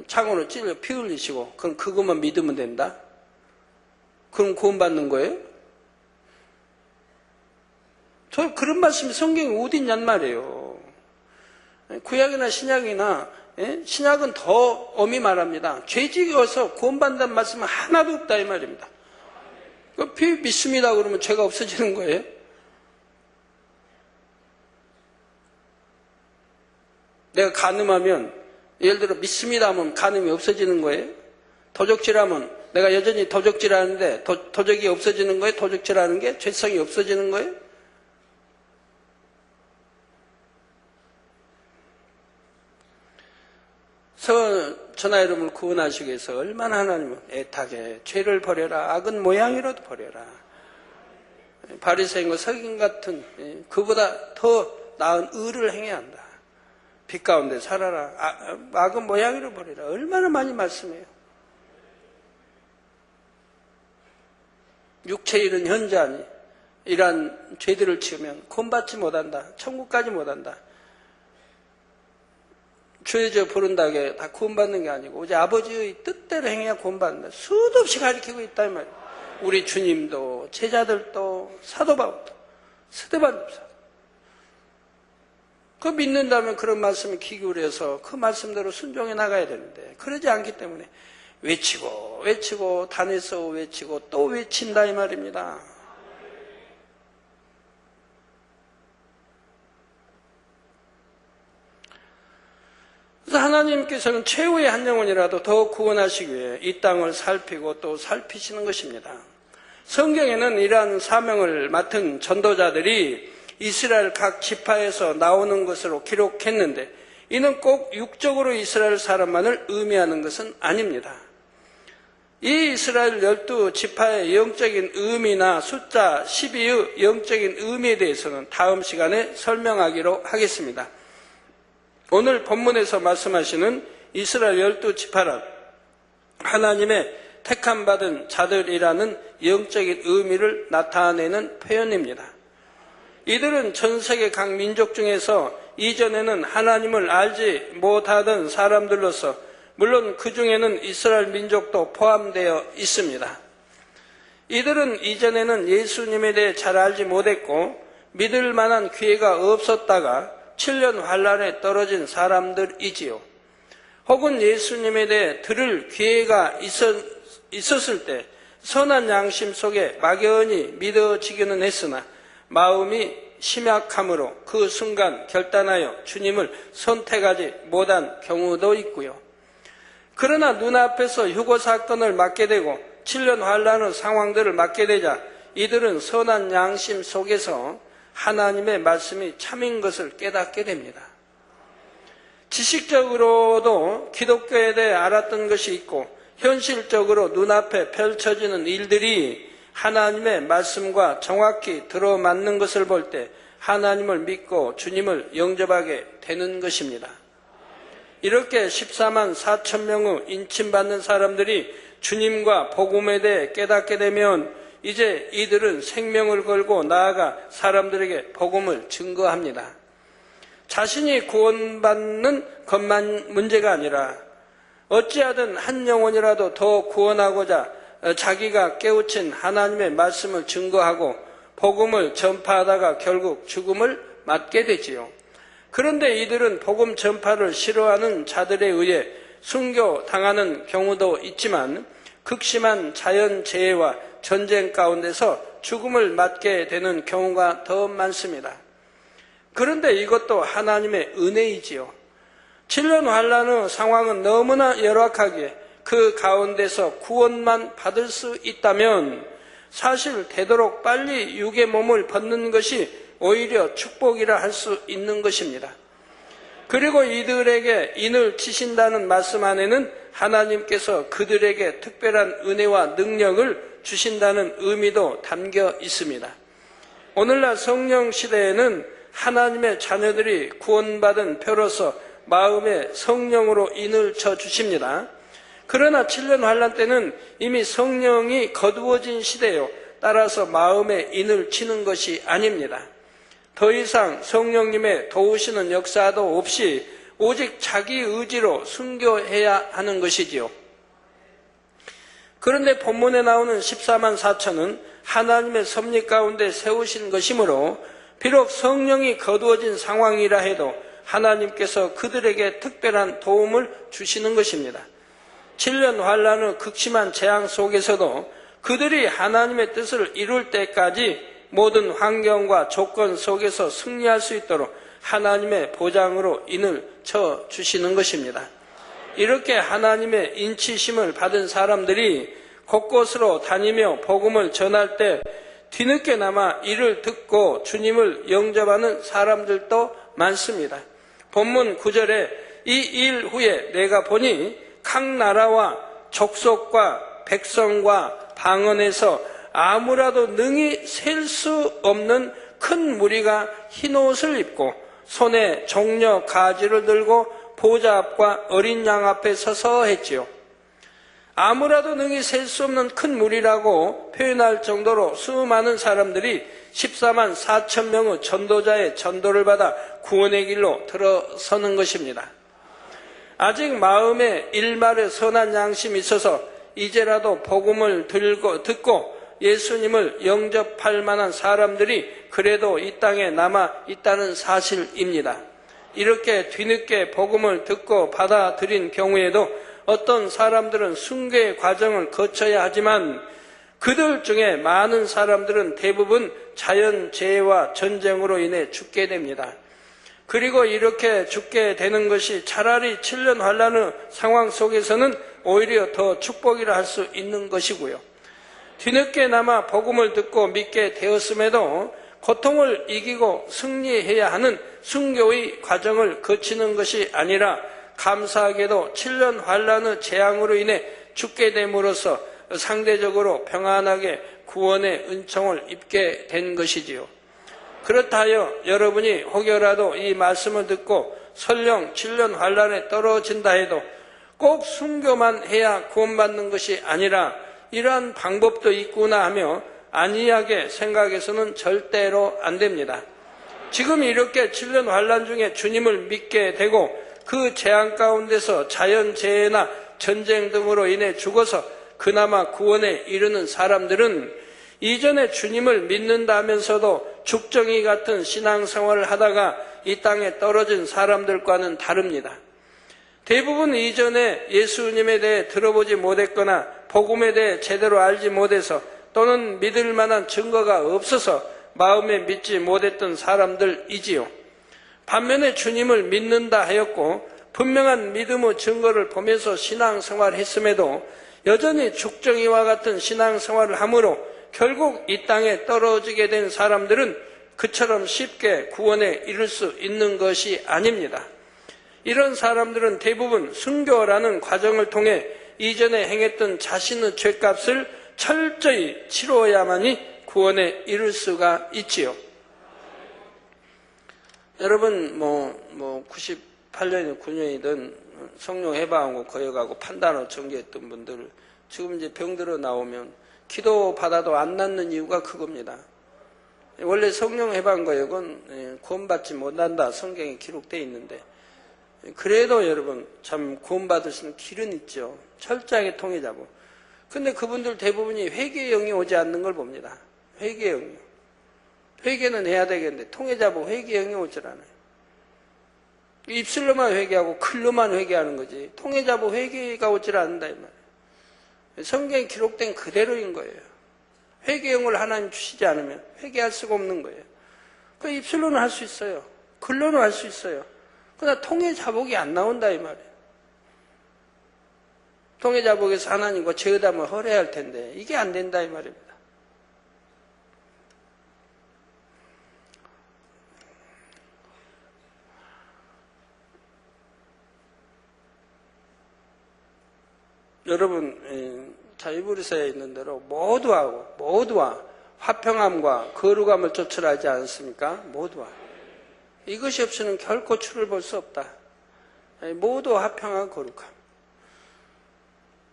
창으로 찔려 피 흘리시고 그럼 그것만 믿으면 된다? 그럼 구원받는 거예요? 저 그런 말씀이 성경에 어디 있냔 말이에요. 구약이나 신약이나 신약은 더 엄히 말합니다. 죄 지어서 구원받는다는 말씀은 하나도 없다 이 말입니다. 피 믿습니다 그러면 죄가 없어지는 거예요? 내가 간음하면 예를 들어 믿습니다 하면 간음이 없어지는 거예요? 도적질하면 내가 여전히 도적질하는데 도적이 없어지는 거예요? 도적질하는 게 죄성이 없어지는 거예요? 저나 여러분을 구원하시기 위해서 얼마나 하나님은 애타게 죄를 버려라 악은 모양이라도 버려라 바리새인과 서긴 같은 그보다 더 나은 의를 행해야 한다. 빛 가운데 살아라 악은 모양이라도 버려라 얼마나 많이 말씀해요. 육체 잃은 현자니 이러한 죄들을 지으면 구원받지 못한다. 천국까지 못한다. 주의 저 부른다게 다 구원받는 게 아니고 오직 아버지의 뜻대로 행해야 구원받는다. 수도 없이 가르치고 있다 이 말이에요. 우리 주님도 제자들도 사도 바울도 스데반 집사 그 믿는다면 그런 말씀에 귀 기울여서 그 말씀대로 순종해 나가야 되는데 그러지 않기 때문에 외치고 단에서 외치고 또 외친다 이 말입니다. 그래서 하나님께서는 최후의 한 영혼이라도 더 구원하시기 위해 이 땅을 살피고 또 살피시는 것입니다. 성경에는 이러한 사명을 맡은 전도자들이 이스라엘 각 지파에서 나오는 것으로 기록했는데 이는 꼭 육적으로 이스라엘 사람만을 의미하는 것은 아닙니다. 이 이스라엘 12지파의 영적인 의미나 숫자 12의 영적인 의미에 대해서는 다음 시간에 설명하기로 하겠습니다. 오늘 본문에서 말씀하시는 이스라엘 12지파란 하나님의 택함받은 자들이라는 영적인 의미를 나타내는 표현입니다. 이들은 전 세계 각 민족 중에서 이전에는 하나님을 알지 못하던 사람들로서 물론 그 중에는 이스라엘 민족도 포함되어 있습니다. 이들은 이전에는 예수님에 대해 잘 알지 못했고 믿을 만한 기회가 없었다가 7년 환란에 떨어진 사람들이지요. 혹은 예수님에 대해 들을 기회가 있었을 때 선한 양심 속에 막연히 믿어지기는 했으나 마음이 심약함으로 그 순간 결단하여 주님을 선택하지 못한 경우도 있고요. 그러나 눈앞에서 휴거 사건을 맡게 되고 7년 환란의 상황들을 맡게 되자 이들은 선한 양심 속에서 하나님의 말씀이 참인 것을 깨닫게 됩니다. 지식적으로도 기독교에 대해 알았던 것이 있고 현실적으로 눈앞에 펼쳐지는 일들이 하나님의 말씀과 정확히 들어맞는 것을 볼 때 하나님을 믿고 주님을 영접하게 되는 것입니다. 이렇게 14만 4천 명의 인침받는 사람들이 주님과 복음에 대해 깨닫게 되면 이제 이들은 생명을 걸고 나아가 사람들에게 복음을 증거합니다. 자신이 구원받는 것만 문제가 아니라 어찌하든 한 영혼이라도 더 구원하고자 자기가 깨우친 하나님의 말씀을 증거하고 복음을 전파하다가 결국 죽음을 맞게 되지요. 그런데 이들은 복음 전파를 싫어하는 자들에 의해 순교당하는 경우도 있지만 극심한 자연재해와 전쟁 가운데서 죽음을 맞게 되는 경우가 더 많습니다. 그런데 이것도 하나님의 은혜이지요. 7년 환란의 상황은 너무나 열악하기에 그 가운데서 구원만 받을 수 있다면 사실 되도록 빨리 육의 몸을 벗는 것이 오히려 축복이라 할 수 있는 것입니다. 그리고 이들에게 인을 치신다는 말씀 안에는 하나님께서 그들에게 특별한 은혜와 능력을 주신다는 의미도 담겨 있습니다. 오늘날 성령 시대에는 하나님의 자녀들이 구원받은 표로서 마음에 성령으로 인을 쳐 주십니다. 그러나 7년 환란 때는 이미 성령이 거두어진 시대요. 따라서 마음에 인을 치는 것이 아닙니다. 더 이상 성령님의 도우시는 역사도 없이 오직 자기 의지로 순교해야 하는 것이지요. 그런데 본문에 나오는 14만 4천은 하나님의 섭리 가운데 세우신 것이므로 비록 성령이 거두어진 상황이라 해도 하나님께서 그들에게 특별한 도움을 주시는 것입니다. 7년 환란의 극심한 재앙 속에서도 그들이 하나님의 뜻을 이룰 때까지 모든 환경과 조건 속에서 승리할 수 있도록 하나님의 보장으로 인을 쳐 주시는 것입니다. 이렇게 하나님의 인치심을 받은 사람들이 곳곳으로 다니며 복음을 전할 때 뒤늦게나마 이를 듣고 주님을 영접하는 사람들도 많습니다. 본문 9절에 이 일 후에 내가 보니 각 나라와 족속과 백성과 방언에서 아무라도 능히 셀 수 없는 큰 무리가 흰옷을 입고 손에 종려 가지를 들고 보좌 앞과 어린 양 앞에 서서 했지요. 아무라도 능히 셀 수 없는 큰 물이라고 표현할 정도로 수많은 사람들이 14만 4천 명의 전도자의 전도를 받아 구원의 길로 들어서는 것입니다. 아직 마음에 일말의 선한 양심이 있어서 이제라도 복음을 듣고 예수님을 영접할 만한 사람들이 그래도 이 땅에 남아 있다는 사실입니다. 이렇게 뒤늦게 복음을 듣고 받아들인 경우에도 어떤 사람들은 순교의 과정을 거쳐야 하지만 그들 중에 많은 사람들은 대부분 자연재해와 전쟁으로 인해 죽게 됩니다. 그리고 이렇게 죽게 되는 것이 차라리 7년 환란의 상황 속에서는 오히려 더 축복이라 할 수 있는 것이고요. 뒤늦게 남아 복음을 듣고 믿게 되었음에도 고통을 이기고 승리해야 하는 순교의 과정을 거치는 것이 아니라 감사하게도 7년 환란의 재앙으로 인해 죽게 됨으로써 상대적으로 평안하게 구원의 은총을 입게 된 것이지요. 그렇다 하여 여러분이 혹여라도 이 말씀을 듣고 설령 7년 환란에 떨어진다 해도 꼭 순교만 해야 구원받는 것이 아니라 이러한 방법도 있구나 하며 안이하게 생각해서는 절대로 안 됩니다. 지금 이렇게 7년 환란 중에 주님을 믿게 되고 그 재앙 가운데서 자연재해나 전쟁 등으로 인해 죽어서 그나마 구원에 이르는 사람들은 이전에 주님을 믿는다면서도 죽정이 같은 신앙생활을 하다가 이 땅에 떨어진 사람들과는 다릅니다. 대부분 이전에 예수님에 대해 들어보지 못했거나 복음에 대해 제대로 알지 못해서 또는 믿을 만한 증거가 없어서 마음에 믿지 못했던 사람들이지요. 반면에 주님을 믿는다 하였고 분명한 믿음의 증거를 보면서 신앙생활을 했음에도 여전히 죽정이와 같은 신앙생활을 하므로 결국 이 땅에 떨어지게 된 사람들은 그처럼 쉽게 구원에 이를 수 있는 것이 아닙니다. 이런 사람들은 대부분 순교라는 과정을 통해 이전에 행했던 자신의 죄값을 철저히 치러야만이 구원에 이를 수가 있지요. 여러분 98년이든 9년이든 성령 해방하고 거역하고 판단하고 전개했던 분들 지금 이제 병들어 나오면 기도 받아도 안 낫는 이유가 그겁니다. 원래 성령 해방 거역은 구원받지 못한다 성경에 기록되어 있는데 그래도 여러분 참 구원받을 수 있는 길은 있죠. 철저하게 통해자고. 근데 그분들 대부분이 회개의 영이 오지 않는 걸 봅니다. 회개의 영이요. 회개는 해야 되겠는데 통해자고 회개의 영이 오질 않아요. 입술로만 회개하고 글로만 회개하는 거지 통해자고 회개가 오질 않는다 이 말이에요. 성경에 기록된 그대로인 거예요. 회개형을 하나님 주시지 않으면 회개할 수가 없는 거예요. 그 입술로는 할 수 있어요. 글로는 할 수 있어요. 그러나 통해자복이 안 나온다 이 말이에요. 통해자복에서 하나님과 죄의담을 허래야 할 텐데 이게 안 된다 이 말입니다. 여러분 자유브리서에 있는 대로 모두와 화평함과 거룩함을 쫓으라 하지 않습니까? 모두와 이것이 없이는 결코 주를 볼 수 없다. 모두와 화평하고 거룩함.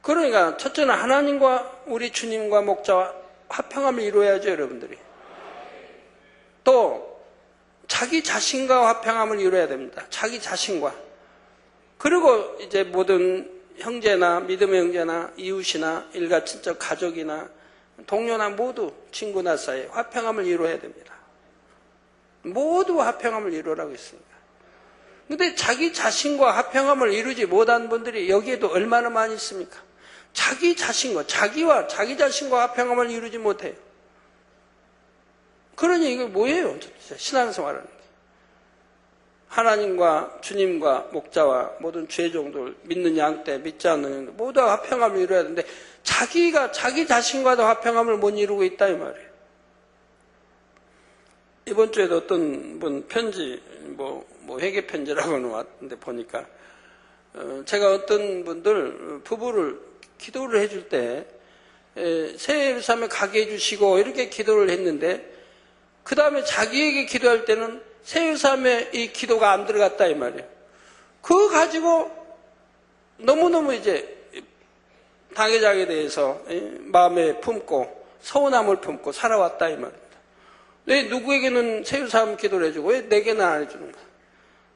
그러니까 첫째는 하나님과 우리 주님과 목자와 화평함을 이루어야죠 여러분들이. 또 자기 자신과 화평함을 이루어야 됩니다. 자기 자신과. 그리고 이제 모든 형제나 믿음의 형제나 이웃이나 일가 친척 가족이나 동료나 모두 친구나 사이에 화평함을 이루어야 됩니다. 모두 화평함을 이루라고 했습니다. 그런데 자기 자신과 화평함을 이루지 못한 분들이 여기에도 얼마나 많이 있습니까? 자기 자신과 자기 자신과 화평함을 이루지 못해요. 그러니 이게 뭐예요? 신앙생활은. 하나님과 주님과 목자와 모든 죄종들 믿는 양떼 믿지 않는 양떼 모두 화평함을 이루어야 되는데 자기가 자기 자신과도 화평함을 못 이루고 있다 이 말이에요. 이번 주에도 어떤 분 편지 회개 편지라고는 왔는데 보니까 제가 어떤 분들 부부를 기도를 해줄 때 새 예루살렘에 가게 해주시고 이렇게 기도를 했는데 그 다음에 자기에게 기도할 때는 새 예루살렘에 이 기도가 안 들어갔다 이 말이에요. 그거 가지고 너무너무 이제 당회장에 대해서 마음에 품고 서운함을 품고 살아왔다 이 말입니다. 왜 누구에게는 세율사함 기도를 해주고 왜 내게는 안 해주는가?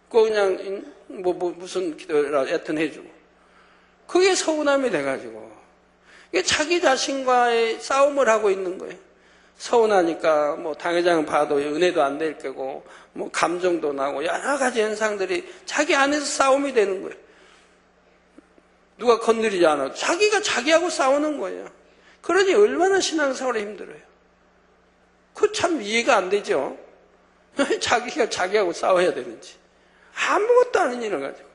그거 그냥 무슨 기도라 여튼 해주고 그게 서운함이 돼가지고 이게 자기 자신과의 싸움을 하고 있는 거예요. 서운하니까 뭐 당회장은 봐도 은혜도 안 될 거고 뭐 감정도 나고 여러 가지 현상들이 자기 안에서 싸움이 되는 거예요. 누가 건드리지 않아도 자기가 자기하고 싸우는 거예요. 그러니 얼마나 신앙생활이 힘들어요. 그 참 이해가 안 되죠. 자기가 자기하고 싸워야 되는지 아무것도 아닌 일을 가지고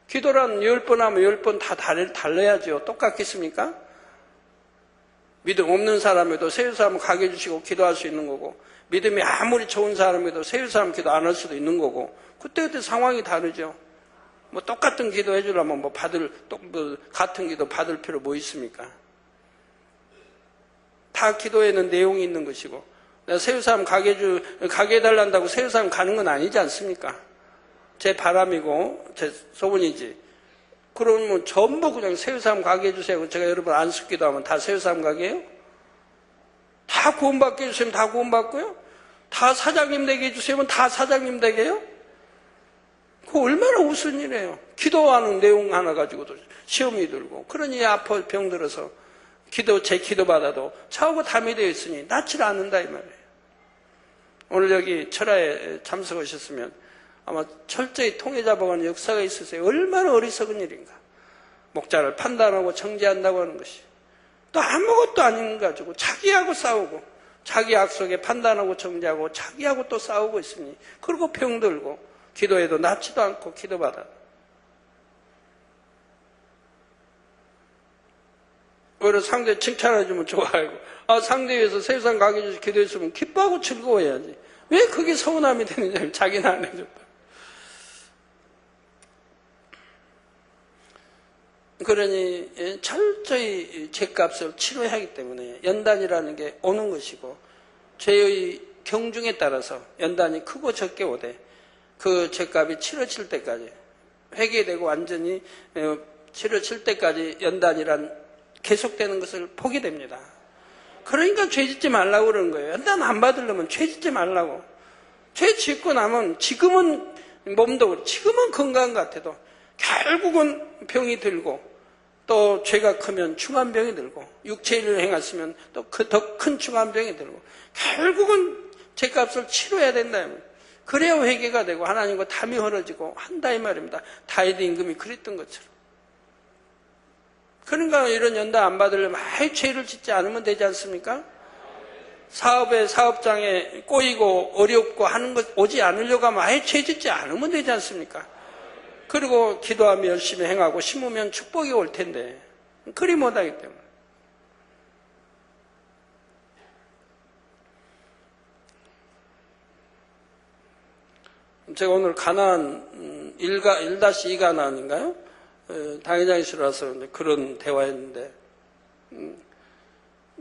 기도란 10번 하면 10번 다 달라야죠. 똑같겠습니까? 믿음 없는 사람에도 세율사함 가게 해주시고 기도할 수 있는 거고 믿음이 아무리 좋은 사람에도 세율사함 기도 안 할 수도 있는 거고 그때그때 상황이 다르죠. 뭐 똑같은 기도 해주려면 뭐 같은 기도 받을 필요 뭐 있습니까? 다 기도에는 내용이 있는 것이고 내가 세율사함 가게 해달란다고 세율사함 가는 건 아니지 않습니까? 제 바람이고 제 소원이지. 그러면 전부 그냥 세율사함 가게 해주세요. 제가 여러분 안수 기도하면 다 세율사함 가게 해요? 다 구원받게 해주시면 다 구원받고요? 다 사장님 되게 해주시면 다 사장님 되게 해요? 그거 얼마나 우스운 일이에요. 기도하는 내용 하나 가지고도 시험이 들고 그러니 아파 병들어서 제 기도 받아도 차오고 담이 되어 있으니 낫질 않는다 이 말이에요. 오늘 여기 철화에 참석하셨으면 아마 철저히 통해 잡아가는 역사가 있으세요. 얼마나 어리석은 일인가. 목자를 판단하고 정죄한다고 하는 것이 또 아무것도 아닌 거 가지고 자기하고 싸우고 자기 약속에 판단하고 정죄하고 자기하고 또 싸우고 있으니 그리고 병들고 기도해도 낫지도 않고 기도받아. 오히려 상대 칭찬해주면 좋아하고 상대 위해서 세상 가게 해줘서 기도했으면 기뻐하고 즐거워해야지. 왜 그게 서운함이 되느냐. 자기는 안 해줬다. 그러니 철저히 죄값을 치러야 하기 때문에 연단이라는 게 오는 것이고 죄의 경중에 따라서 연단이 크고 적게 오되 그 죄값이 치러질 때까지 회개되고 완전히 치러질 때까지 연단이란 계속되는 것을 보게 됩니다. 그러니까 죄 짓지 말라고 그러는 거예요. 연단 안 받으려면 죄 짓지 말라고. 죄 짓고 나면 지금은 몸도 지금은 건강 같아도 결국은 병이 들고 또 죄가 크면 중환병이 들고 육체일을 행했으면 또 더 큰 중환병이 들고 결국은 죄값을 치러야 된다. 그래야 회개가 되고 하나님과 담이 흐려지고 한다 이 말입니다. 다윗 임금이 그랬던 것처럼. 그러니까 이런 연단 안 받으려면 아예 죄를 짓지 않으면 되지 않습니까? 사업장에 꼬이고 어렵고 하는 것 오지 않으려고 하면 아예 죄 짓지 않으면 되지 않습니까? 그리고 기도하며 열심히 행하고 심으면 축복이 올 텐데 그리 못하기 때문에. 제가 오늘 가나안 1-2 가나안인가요? 당회장이시라서 그런 대화했는데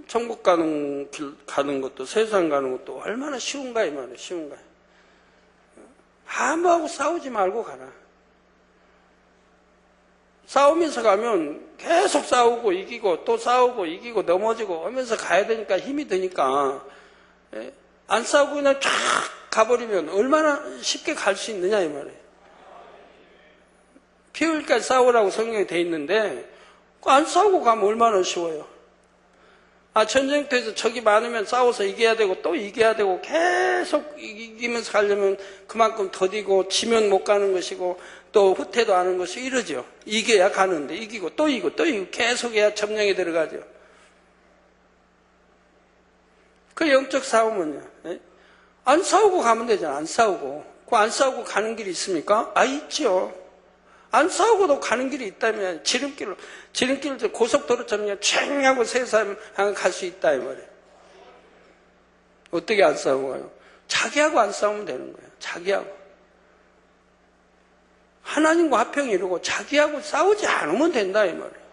천국 가는 길 가는 것도 세상 가는 것도 얼마나 쉬운가 이 말이에요. 쉬운가. 아무하고 싸우지 말고 가라. 싸우면서 가면 계속 싸우고 이기고 또 싸우고 이기고 넘어지고 하면서 가야 되니까 힘이 드니까 안 싸우고 그냥 쫙 가버리면 얼마나 쉽게 갈 수 있느냐 이 말이에요. 피 흘릴까지 싸우라고 성경에 돼 있는데 안 싸우고 가면 얼마나 쉬워요. 전쟁터에서 적이 많으면 싸워서 이겨야 되고 또 이겨야 되고 계속 이기면서 가려면 그만큼 더디고 지면 못 가는 것이고 또 후퇴도 하는 것이 이러죠. 이겨야 가는데 이기고 또 이기고 또 이기고 계속 해야 점령에 들어가죠. 그 영적 싸움은요. 안 싸우고 가면 되잖아. 안 싸우고. 그 안 싸우고 가는 길이 있습니까? 있죠. 안 싸우고도 가는 길이 있다면 지름길로 고속도로처럼 촤 하고 세상 갈 수 있다 이 말이에요. 어떻게 안 싸우고 가요? 자기하고 안 싸우면 되는 거예요. 자기하고. 하나님과 화평이 이루고 자기하고 싸우지 않으면 된다 이 말이에요.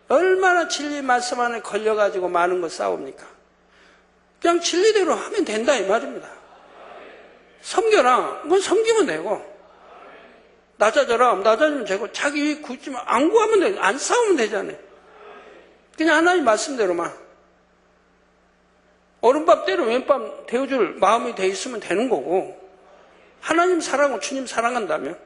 얼마나 진리 말씀 안에 걸려가지고 많은 거 싸웁니까? 그냥 진리대로 하면 된다 이 말입니다. 섬겨라. 그건 섬기면 되고 낮아져라. 낮아지면 되고 자기 굳이 안 구하면 돼. 안 싸우면 되잖아요. 그냥 하나님 말씀대로만. 오른밤 때로 왼밤 데워줄 마음이 돼 있으면 되는 거고, 하나님 사랑하고 주님 사랑한다면,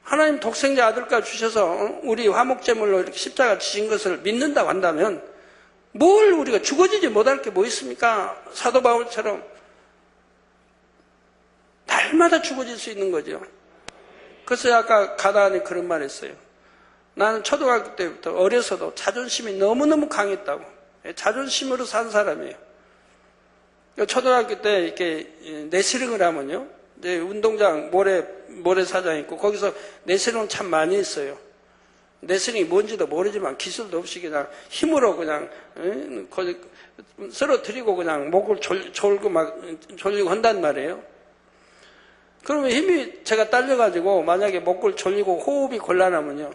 하나님 독생자 아들까지 주셔서 우리 화목제물로 이렇게 십자가 지신 것을 믿는다고 한다면 뭘 우리가 죽어지지 못할 게 뭐 있습니까? 사도 바울처럼 날마다 죽어질 수 있는 거죠. 그래서 아까 가다안이 그런 말 했어요. 나는 초등학교 때부터 어려서도 자존심이 너무너무 강했다고. 자존심으로 산 사람이에요. 초등학교 때 이렇게 내시름을 하면요, 이제 운동장 모래사장 있고 거기서 내시름 참 많이 했어요. 내시름이 뭔지도 모르지만 기술도 없이 그냥 힘으로 그냥 쓰러뜨리고 그냥 목을 졸고 막 졸리고 한단 말이에요. 그러면 힘이 제가 딸려가지고 만약에 목을 졸리고 호흡이 곤란하면요,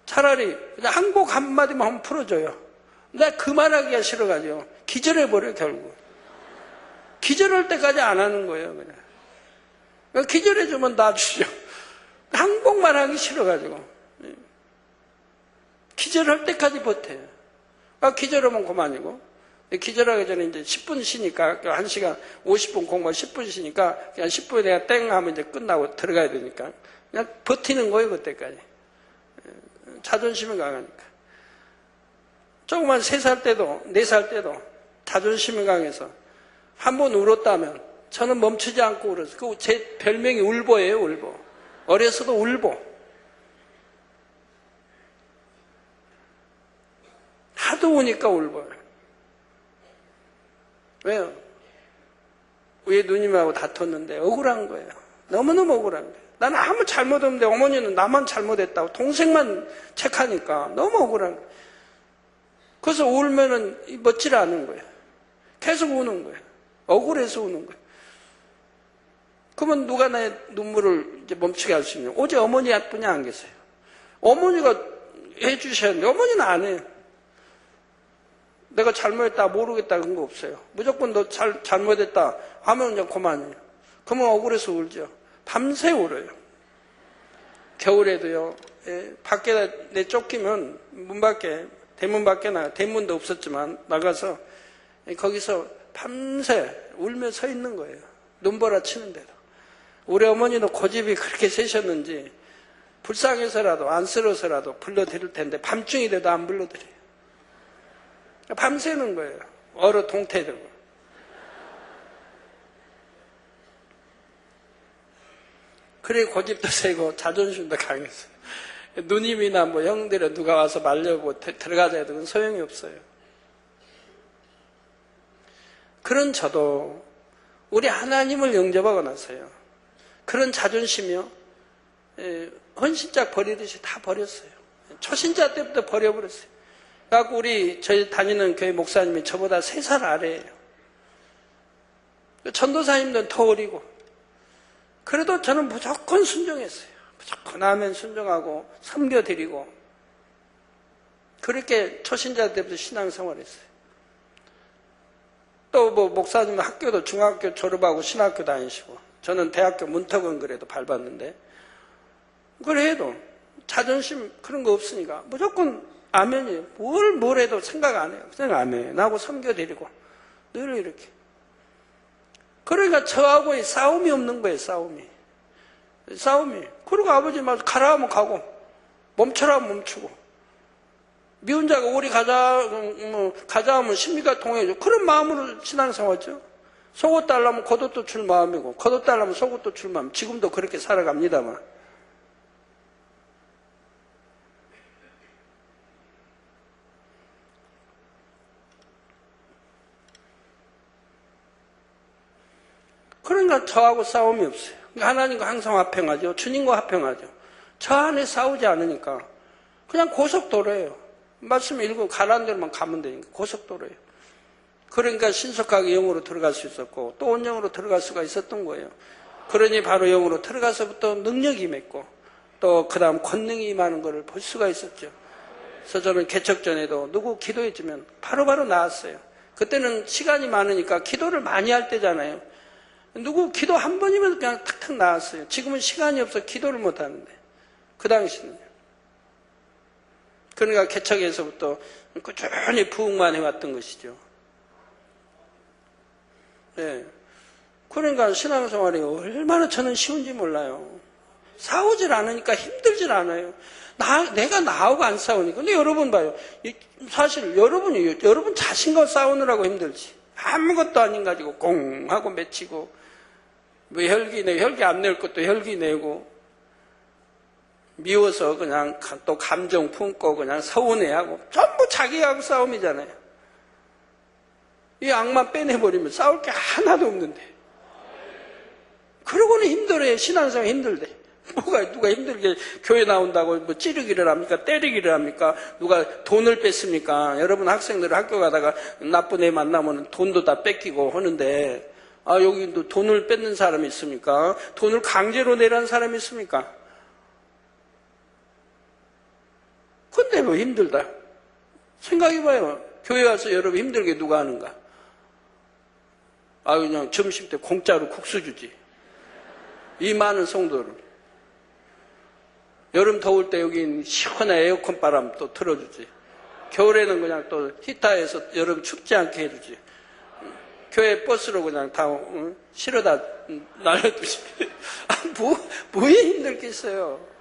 차라리 그냥 한 곡 한마디만 하면 풀어줘요. 나 그만하기가 싫어가지고 기절해버려요. 결국 기절할 때까지 안 하는 거예요. 그냥 기절해주면 놔주죠. 한 곡만 하기 싫어가지고 기절할 때까지 버텨요. 기절하면 그만이고, 기절하기 전에 이제 10분 쉬니까 1시간 50분 공부 10분 쉬니까 그냥 10분에 내가 땡 하면 이제 끝나고 들어가야 되니까 그냥 버티는 거예요. 그때까지. 자존심이 강하니까. 조그만 3살 때도 4살 때도 자존심이 강해서 한 번 울었다면 저는 멈추지 않고 울었어요. 그 제 별명이 울보예요. 울보. 어려서도 울보. 하도 우니까 울보예요. 왜요? 위에 누님하고 다퉜는데 억울한 거예요. 너무너무 억울한 거예요. 나는 아무 잘못 없는데 어머니는 나만 잘못했다고 동생만 책하니까 너무 억울한 거예요. 그래서 울면은 멋지지 않은 거예요. 계속 우는 거예요. 억울해서 우는 거예요. 그러면 누가 내 눈물을 이제 멈추게 할 수 있냐? 어제 어머니뿐이 안 계세요. 어머니가 해주셨는데 어머니는 안 해요. 내가 잘못했다 모르겠다 그런 거 없어요. 무조건 너 잘못했다 하면 그냥 그만이에요. 그러면 억울해서 울죠. 밤새 울어요. 겨울에도요. 밖에 내쫓기면 문 밖에, 대문 밖에 대문도 없었지만 나가서 거기서 밤새 울며 서 있는 거예요. 눈보라 치는데도. 우리 어머니도 고집이 그렇게 세셨는지 불쌍해서라도 안쓰러워서라도 불러드릴 텐데 밤중이 돼도 안 불러드려요. 밤새는 거예요. 얼어 동태되고. 그래 고집도 세고 자존심도 강했어요. 누님이나 뭐 형들이 누가 와서 말려고 들어가자 해도 그건 소용이 없어요. 그런 저도 우리 하나님을 영접하고 나서요, 그런 자존심이요, 헌신짝 버리듯이 다 버렸어요. 초신자 때부터 버려버렸어요. 그래갖고 저희 다니는 교회 목사님이 저보다 3살 아래예요. 전도사님들은 더 어리고. 그래도 저는 무조건 순종했어요. 무조건 아멘 순종하고 섬겨드리고. 그렇게 초신자 때부터 신앙생활했어요. 또 뭐 목사님은 학교도 중학교 졸업하고 신학교 다니시고, 저는 대학교 문턱은 그래도 밟았는데, 그래도 자존심 그런 거 없으니까 무조건 아멘이에요. 뭘 해도 생각 안 해요. 그냥 아멘 하고 섬겨드리고 늘 이렇게. 그러니까 저하고의 싸움이 없는 거예요. 싸움이. 그리고 아버지 말 가라 하면 가고 멈춰라 하면 멈추고, 미운 자가 우리 가자 하면 심리가 통해줘. 그런 마음으로 신앙생활했죠. 속옷 달라면 겉옷도 줄 마음이고, 겉옷 달라면 속옷도 줄 마음. 지금도 그렇게 살아갑니다만. 그러니까 저하고 싸움이 없어요. 하나님과 항상 화평하죠. 주님과 화평하죠. 저 안에 싸우지 않으니까 그냥 고속도로예요. 말씀 읽고 가라는 대로만 가면 되니까 고속도로예요. 그러니까 신속하게 영으로 들어갈 수 있었고 또 온영으로 들어갈 수가 있었던 거예요. 그러니 바로 영으로 들어가서부터 능력이 임했고 또 그 다음 권능이 임하는 것을 볼 수가 있었죠. 그래서 저는 개척 전에도 누구 기도해주면 바로바로 나았어요. 그때는 시간이 많으니까 기도를 많이 할 때잖아요. 누구 기도 한 번이면 그냥 탁탁 나왔어요. 지금은 시간이 없어 기도를 못 하는데. 그 당시는요. 그러니까 개척에서부터 꾸준히 부흥만 해왔던 것이죠. 네. 그러니까 신앙생활이 얼마나 저는 쉬운지 몰라요. 싸우질 않으니까 힘들질 않아요. 내가 나하고 안 싸우니까. 근데 여러분 봐요. 사실 여러분 자신과 싸우느라고 힘들지. 아무것도 아닌 가지고 공 하고 맺히고, 뭐 혈기 안 낼 것도 혈기 내고, 미워서 그냥 또 감정 품고 그냥 서운해하고, 전부 자기하고 싸움이잖아요. 이 악만 빼내버리면 싸울 게 하나도 없는데. 그러고는 힘들어요. 신앙생활 힘들대. 누가 힘들게 교회 나온다고 뭐 찌르기를 합니까? 때리기를 합니까? 누가 돈을 뺐습니까? 여러분 학생들 학교 가다가 나쁜 애 만나면 돈도 다 뺏기고 하는데, 여기도 돈을 뺏는 사람이 있습니까? 돈을 강제로 내라는 사람이 있습니까? 근데 뭐 힘들다. 생각해봐요. 교회 와서 여러분 힘들게 누가 하는가? 그냥 점심 때 공짜로 국수 주지. 이 많은 성도를. 여름 더울 때 여기 시원한 에어컨 바람 또 틀어주지. 겨울에는 그냥 또 히터에서 여름 춥지 않게 해주지. 교회 버스로 그냥 다 실어다 날려두지. 뭐에 힘들겠어요.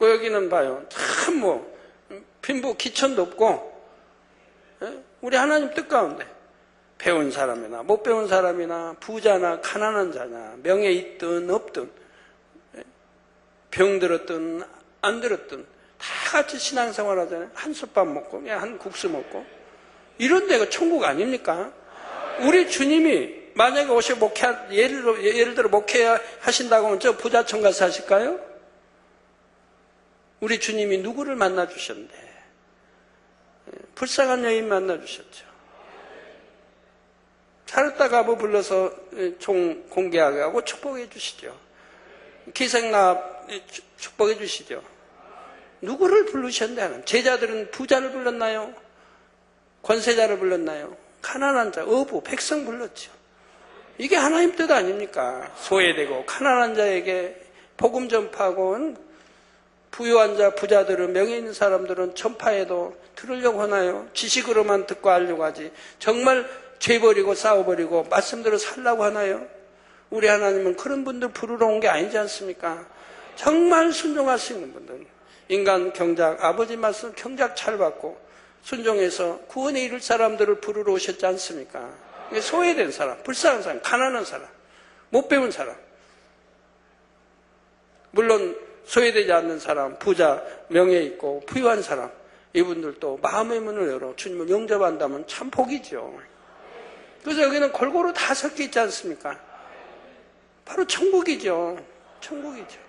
여기는 봐요. 참 빈부 기천도 없고, 우리 하나님 뜻 가운데 배운 사람이나 못 배운 사람이나 부자나 가난한 자나 명예 있든 없든 병 들었든 안 들었든 다 같이 신앙생활 하잖아요. 한 솥밥 먹고 그냥 한 국수 먹고 이런 데가 천국 아닙니까? 우리 주님이 만약에 오셔 예를 들어 목회하신다고 하면 저 부자촌 가서 하실까요? 우리 주님이 누구를 만나 주셨는데 불쌍한 여인 만나 주셨죠. 살았다 가부 불러서 종 공개하게 하고 축복해 주시죠. 기생나합 축복해 주시죠. 누구를 부르셨는데 하나님? 제자들은 부자를 불렀나요? 권세자를 불렀나요? 가난한 자, 어부, 백성 불렀죠. 이게 하나님 뜻 아닙니까? 소외되고 가난한 자에게 복음 전파하고 부유한 자, 부자들은 명예 있는 사람들은 전파해도 들으려고 하나요? 지식으로만 듣고 하려고 하지. 정말 죄 버리고 싸워버리고 말씀대로 살라고 하나요? 우리 하나님은 그런 분들 부르러 온 게 아니지 않습니까? 정말 순종할 수 있는 분들, 인간 경작, 아버지 말씀 경작 잘 받고 순종해서 구원에 이를 사람들을 부르러 오셨지 않습니까? 소외된 사람, 불쌍한 사람, 가난한 사람, 못 배운 사람, 물론 소외되지 않는 사람, 부자, 명예 있고 부유한 사람, 이분들도 마음의 문을 열어 주님을 영접한다면 참 복이죠. 그래서 여기는 골고루 다 섞여 있지 않습니까? 바로 천국이죠. 천국이죠.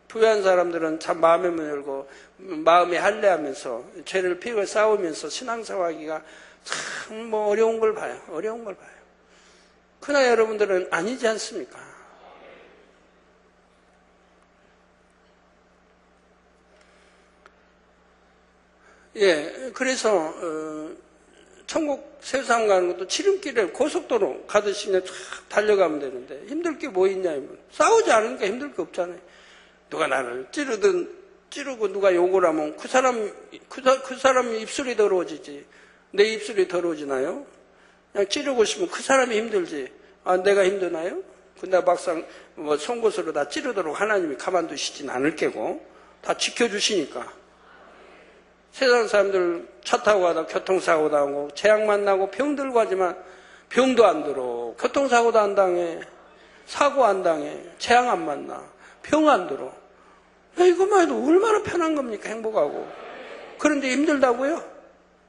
부유한 사람들은 참 마음의 문을 열고 마음에 할례하면서 죄를 피고 싸우면서 신앙생활하기가 참 어려운 걸 봐요. 어려운 걸 봐요. 그러나 여러분들은 아니지 않습니까? 그래서 천국 세상 가는 것도 지름길에 고속도로 가듯이 그냥 쫙 달려가면 되는데 힘들 게 뭐 있냐 이면 싸우지 않으니까 힘들 게 없잖아요. 누가 나를 찌르고 누가 욕을 하면 그 사람 입술이 더러워지지 내 입술이 더러워지나요? 그냥 찌르고 싶으면 그 사람이 힘들지 내가 힘드나요? 근데 막상 송곳으로 다 찌르도록 하나님이 가만두시진 않을 게고 다 지켜주시니까. 세상 사람들 차 타고 가다 교통사고 나고 재앙 만나고 병 들고 하지만 병도 안 들어. 교통사고도 안 당해. 사고 안 당해. 재앙 안 만나. 병 안 들어. 이것만 해도 얼마나 편한 겁니까? 행복하고. 그런데 힘들다고요?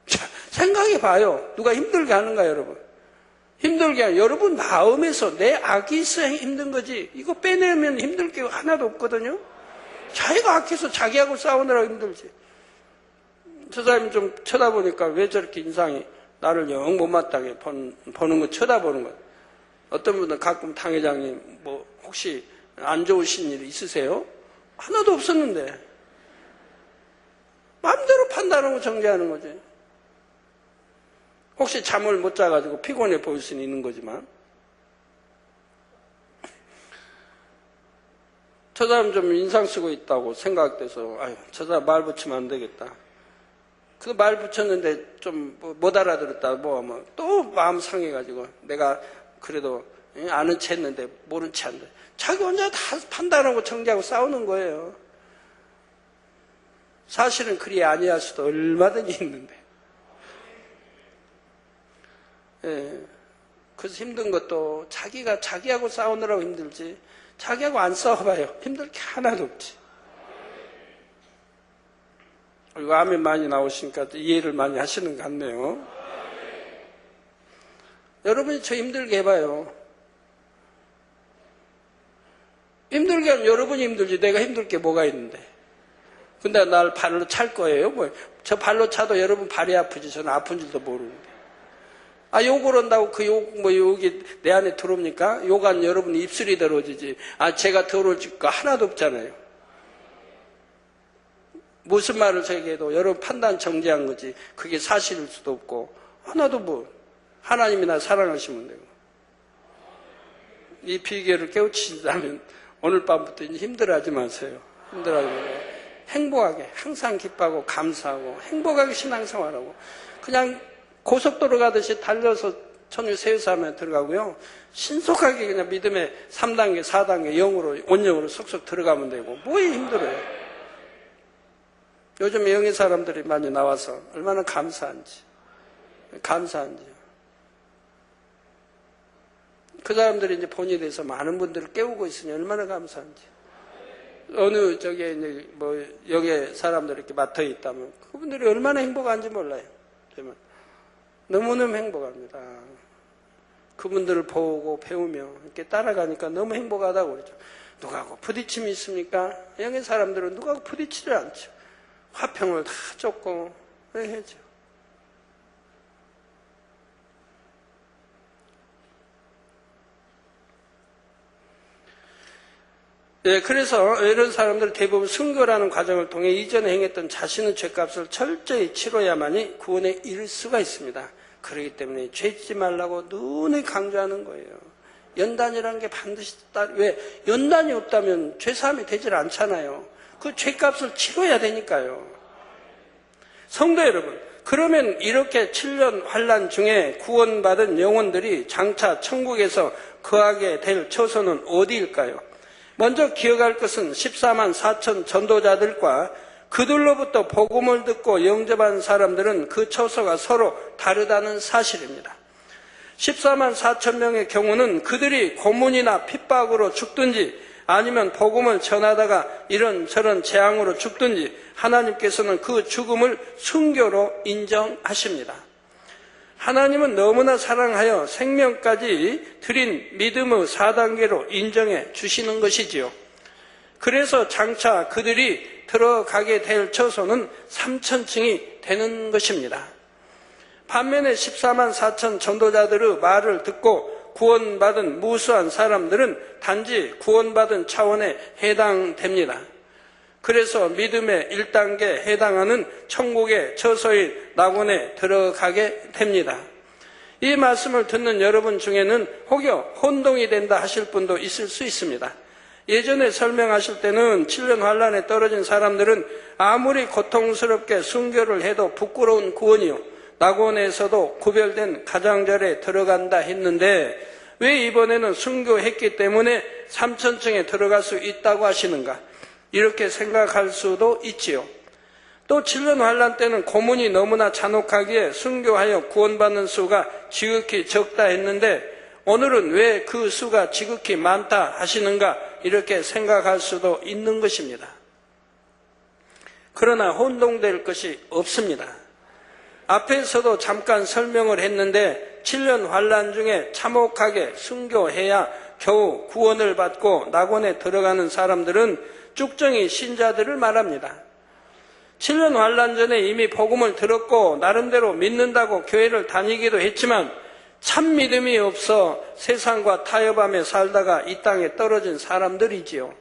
자, 생각해 봐요. 누가 힘들게 하는가 여러분? 힘들게 하는 여러분 마음에서 내 악이 있어야 힘든 거지. 이거 빼내면 힘들 게 하나도 없거든요. 자기가 악해서 자기하고 싸우느라고 힘들지. 저 사람이 좀 쳐다보니까 왜 저렇게 인상이 나를 영 못마땅해 보는 거 쳐다보는 것. 어떤 분은 가끔 당회장님 혹시 안 좋으신 일 있으세요? 하나도 없었는데 마음대로 판단하고 정죄하는 거지. 혹시 잠을 못 자가지고 피곤해 보일 수는 있는 거지만, 저 사람 좀 인상 쓰고 있다고 생각돼서, 아유, 저 사람 말 붙이면 안 되겠다. 그 말 붙였는데 좀 못 알아들었다. 또 마음 상해가지고 내가 그래도 아는 체 했는데 모른 체 한다. 자기 혼자 다 판단하고 정죄하고 싸우는 거예요. 사실은 그리 아니할 수도 얼마든지 있는데. 예. 그래서 힘든 것도 자기가 자기하고 싸우느라고 힘들지, 자기하고 안 싸워봐요. 힘들 게 하나도 없지. 그리고 아멘 많이 나오시니까 이해를 많이 하시는 것 같네요. 여러분이 저 힘들게 해봐요. 힘들게 하면 여러분이 힘들지 내가 힘들 게 뭐가 있는데. 근데 날 발로 찰 거예요? 저 발로 차도 여러분 발이 아프지 저는 아픈 줄도 모르는데. 욕을 한다고 그 욕이 내 안에 들어옵니까? 욕한 여러분 입술이 더러워지지. 제가 더러워질 거 하나도 없잖아요. 무슨 말을 저에게 해도 여러분 판단 정죄한 거지. 그게 사실일 수도 없고. 하나도 하나님이 나 사랑하시면 되고. 이 비결을 깨우치신다면 오늘 밤부터 이제 힘들어하지 마세요. 힘들어하지 마세요. 행복하게, 항상 기뻐하고 감사하고 행복하게 신앙생활하고 그냥 고속도로 가듯이 달려서 천주 세우사하면 들어가고요. 신속하게 그냥 믿음의 3단계, 4단계, 0으로, 원령으로 쏙쏙 들어가면 되고 뭐에 힘들어요. 요즘 영의 사람들이 많이 나와서 얼마나 감사한지. 그 사람들이 이제 본인에 대해서 많은 분들을 깨우고 있으니 얼마나 감사한지. 어느 이제 여기에 사람들이 이렇게 맡아 있다면 그분들이 얼마나 행복한지 몰라요. 정말. 너무너무 행복합니다. 그분들을 보고 배우며 이렇게 따라가니까 너무 행복하다고 그러죠. 누구하고 부딪힘이 있습니까? 영의 사람들은 누구하고 부딪히지 않죠. 화평을 다 쫓고 해야죠. 그래서 이런 사람들 대부분 순교라는 과정을 통해 이전에 행했던 자신의 죄값을 철저히 치러야만이 구원에 이를 수가 있습니다. 그렇기 때문에 죄짓지 말라고 눈에 강조하는 거예요. 연단이라는 게 반드시 왜 연단이 없다면 죄사함이 되질 않잖아요. 그 죄값을 치러야 되니까요. 성도 여러분, 그러면 이렇게 7년 환난 중에 구원받은 영혼들이 장차 천국에서 거하게 될 처소는 어디일까요? 먼저 기억할 것은 14만 4천 전도자들과 그들로부터 복음을 듣고 영접한 사람들은 그 처소가 서로 다르다는 사실입니다. 14만 4천 명의 경우는 그들이 고문이나 핍박으로 죽든지 아니면 복음을 전하다가 이런저런 재앙으로 죽든지 하나님께서는 그 죽음을 순교로 인정하십니다. 하나님은 너무나 사랑하여 생명까지 드린 믿음의 4단계로 인정해 주시는 것이지요. 그래서 장차 그들이 들어가게 될 처소는 3천층이 되는 것입니다. 반면에 14만 4천 전도자들의 말을 듣고 구원받은 무수한 사람들은 단지 구원받은 차원에 해당됩니다. 그래서 믿음의 1단계에 해당하는 천국의 처소인 낙원에 들어가게 됩니다. 이 말씀을 듣는 여러분 중에는 혹여 혼동이 된다 하실 분도 있을 수 있습니다. 예전에 설명하실 때는 7년 환란에 떨어진 사람들은 아무리 고통스럽게 순교를 해도 부끄러운 구원이요 낙원에서도 구별된 가장자리에 들어간다 했는데 왜 이번에는 순교했기 때문에 3천층에 들어갈 수 있다고 하시는가? 이렇게 생각할 수도 있지요. 또 7년 환란 때는 고문이 너무나 잔혹하기에 순교하여 구원받는 수가 지극히 적다 했는데 오늘은 왜 그 수가 지극히 많다 하시는가? 이렇게 생각할 수도 있는 것입니다. 그러나 혼동될 것이 없습니다. 앞에서도 잠깐 설명을 했는데 7년 환란 중에 참혹하게 순교해야 겨우 구원을 받고 낙원에 들어가는 사람들은 쭉정이 신자들을 말합니다. 7년 환란 전에 이미 복음을 들었고 나름대로 믿는다고 교회를 다니기도 했지만 참 믿음이 없어 세상과 타협하며 살다가 이 땅에 떨어진 사람들이지요.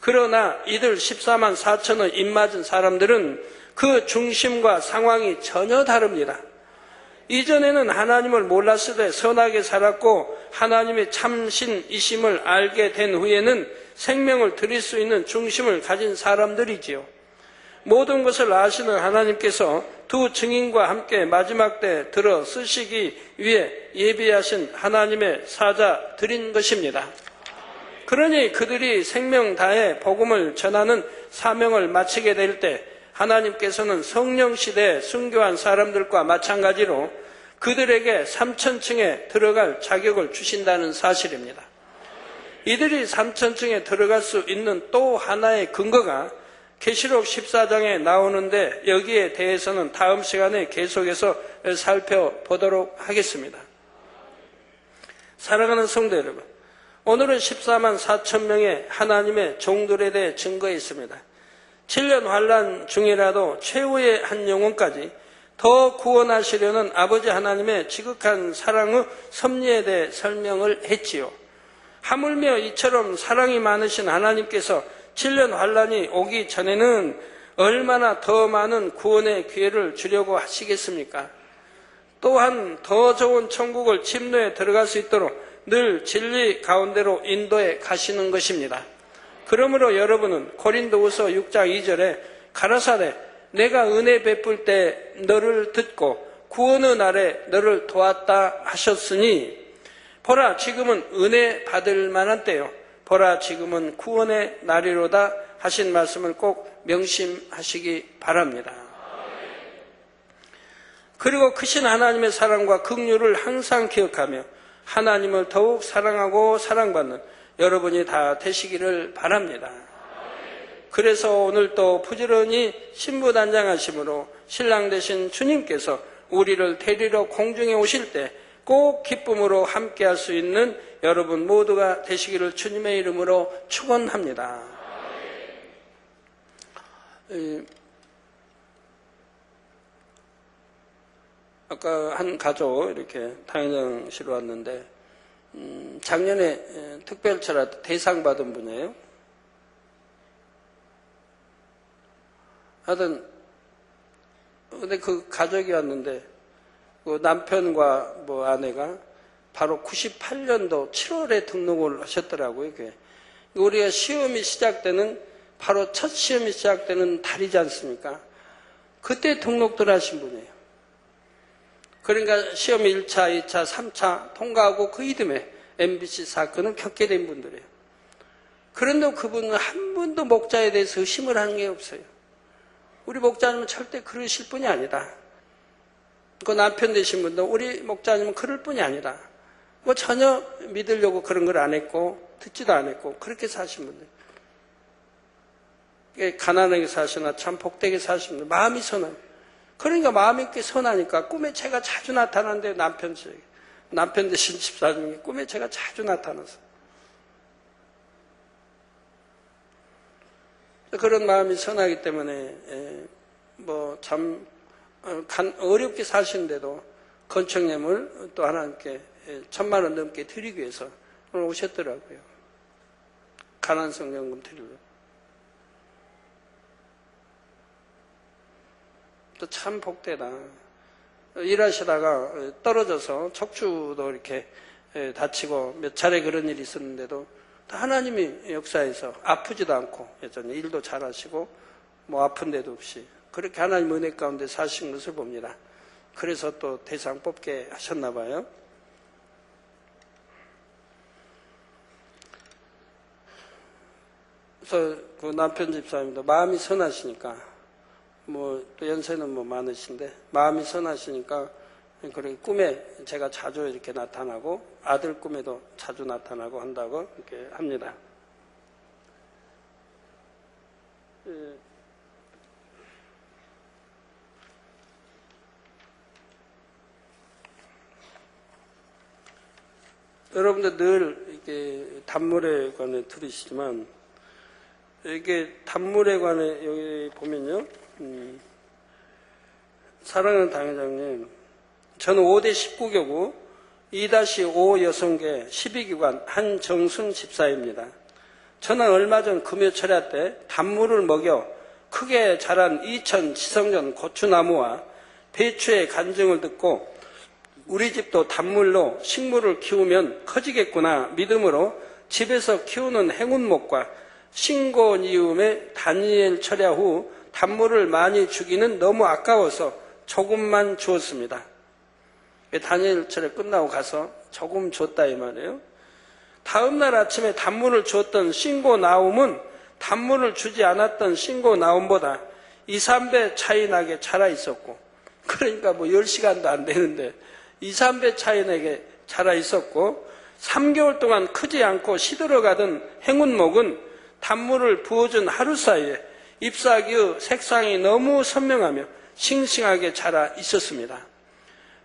그러나 이들 14만 4천의 입맞은 사람들은 그 중심과 상황이 전혀 다릅니다. 이전에는 하나님을 몰랐을 때 선하게 살았고 하나님의 참신이심을 알게 된 후에는 생명을 드릴 수 있는 중심을 가진 사람들이지요. 모든 것을 아시는 하나님께서 두 증인과 함께 마지막 때 들어 쓰시기 위해 예비하신 하나님의 사자들인 것입니다. 그러니 그들이 생명 다해 복음을 전하는 사명을 마치게 될 때 하나님께서는 성령 시대에 순교한 사람들과 마찬가지로 그들에게 3천층에 들어갈 자격을 주신다는 사실입니다. 이들이 3천층에 들어갈 수 있는 또 하나의 근거가 계시록 14장에 나오는데 여기에 대해서는 다음 시간에 계속해서 살펴보도록 하겠습니다. 사랑하는 성도 여러분, 오늘은 14만 4천 명의 하나님의 종들에 대해 증거했습니다. 7년 환난 중이라도 최후의 한 영혼까지 더 구원하시려는 아버지 하나님의 지극한 사랑의 섭리에 대해 설명을 했지요. 하물며 이처럼 사랑이 많으신 하나님께서 7년 환난이 오기 전에는 얼마나 더 많은 구원의 기회를 주려고 하시겠습니까? 또한 더 좋은 천국을 침노에 들어갈 수 있도록 늘 진리 가운데로 인도해 가시는 것입니다. 그러므로 여러분은 고린도후서 6장 2절에 가라사대 내가 은혜 베풀 때 너를 듣고 구원의 날에 너를 도왔다 하셨으니 보라 지금은 은혜 받을 만한 때요 보라 지금은 구원의 날이로다 하신 말씀을 꼭 명심하시기 바랍니다. 그리고 크신 하나님의 사랑과 긍휼을 항상 기억하며 하나님을 더욱 사랑하고 사랑받는 여러분이 다 되시기를 바랍니다. 그래서 오늘 또 부지런히 신부단장하심으로 신랑 되신 주님께서 우리를 데리러 공중에 오실 때 꼭 기쁨으로 함께할 수 있는 여러분 모두가 되시기를 주님의 이름으로 축원합니다. 아까 한 가족 이렇게 당회장실로 왔는데 작년에 특별철학 대상 받은 분이에요. 하여튼 근데 그 가족이 왔는데 그 남편과 뭐 아내가 바로 98년도 7월에 등록을 하셨더라고요. 우리가 시험이 시작되는 바로 첫 시험이 시작되는 달이지 않습니까? 그때 등록들 하신 분이에요. 그러니까 시험 1차, 2차, 3차 통과하고 그 이듬해 MBC 사건을 겪게 된 분들이에요. 그런데 그분은 한 번도 목자에 대해서 의심을 하는 게 없어요. 우리 목자님은 절대 그러실 분이 아니다. 그 남편 되신 분도 우리 목자님은 그럴 분이 아니라 뭐 전혀 믿으려고 그런 걸 안 했고 듣지도 안 했고 그렇게 사신 분들 가난하게 사시나 참 복되게 사신 분들 마음이 선한 그러니까 마음이 꽤 선하니까 꿈에 제가 자주 나타나는데 남편 되신 집사님이 꿈에 제가 자주 나타나서 그런 마음이 선하기 때문에 뭐 참 어렵게 사시는데도 건축예물 또 하나님께 1,000만 원 넘게 드리기 위해서 오늘 오셨더라고요. 가난성연금 드리고. 또 참 복되다. 일하시다가 떨어져서 척추도 이렇게 다치고 몇 차례 그런 일이 있었는데도 또 하나님이 역사에서 아프지도 않고 여전히 일도 잘하시고 뭐 아픈 데도 없이 그렇게 하나님 은혜 가운데 사신 것을 봅니다. 그래서 또 대상 뽑게 하셨나 봐요. 그래서 그 남편 집사님도 마음이 선하시니까 뭐 또 연세는 뭐 많으신데 마음이 선하시니까 그렇게 꿈에 제가 자주 이렇게 나타나고 아들 꿈에도 자주 나타나고 한다고 이렇게 합니다. 여러분들 늘 이렇게 단물에 관해 들으시지만 이게 단물에 관해 여기 보면요. 사랑하는 당회장님, 저는 5대 19교구 2-5 여성계 12기관 한정순 집사입니다. 저는 얼마 전 금요 철야 때 단물을 먹여 크게 자란 이천 지성전 고추나무와 배추의 간증을 듣고 우리 집도 단물로 식물을 키우면 커지겠구나 믿음으로 집에서 키우는 행운목과 신고니움의 다니엘 철야 후 단물을 많이 주기는 너무 아까워서 조금만 주었습니다. 다니엘 철야 끝나고 가서 조금 줬다 이 말이에요. 다음 날 아침에 단물을 주었던 신고나움은 단물을 주지 않았던 신고나움보다 2, 3배 차이 나게 자라 있었고, 그러니까 뭐 10시간도 안 되는데 2, 3배 차이 나게 자라 있었고, 3개월 동안 크지 않고 시들어가던 행운목은 단물을 부어준 하루 사이에 잎사귀의 색상이 너무 선명하며 싱싱하게 자라 있었습니다.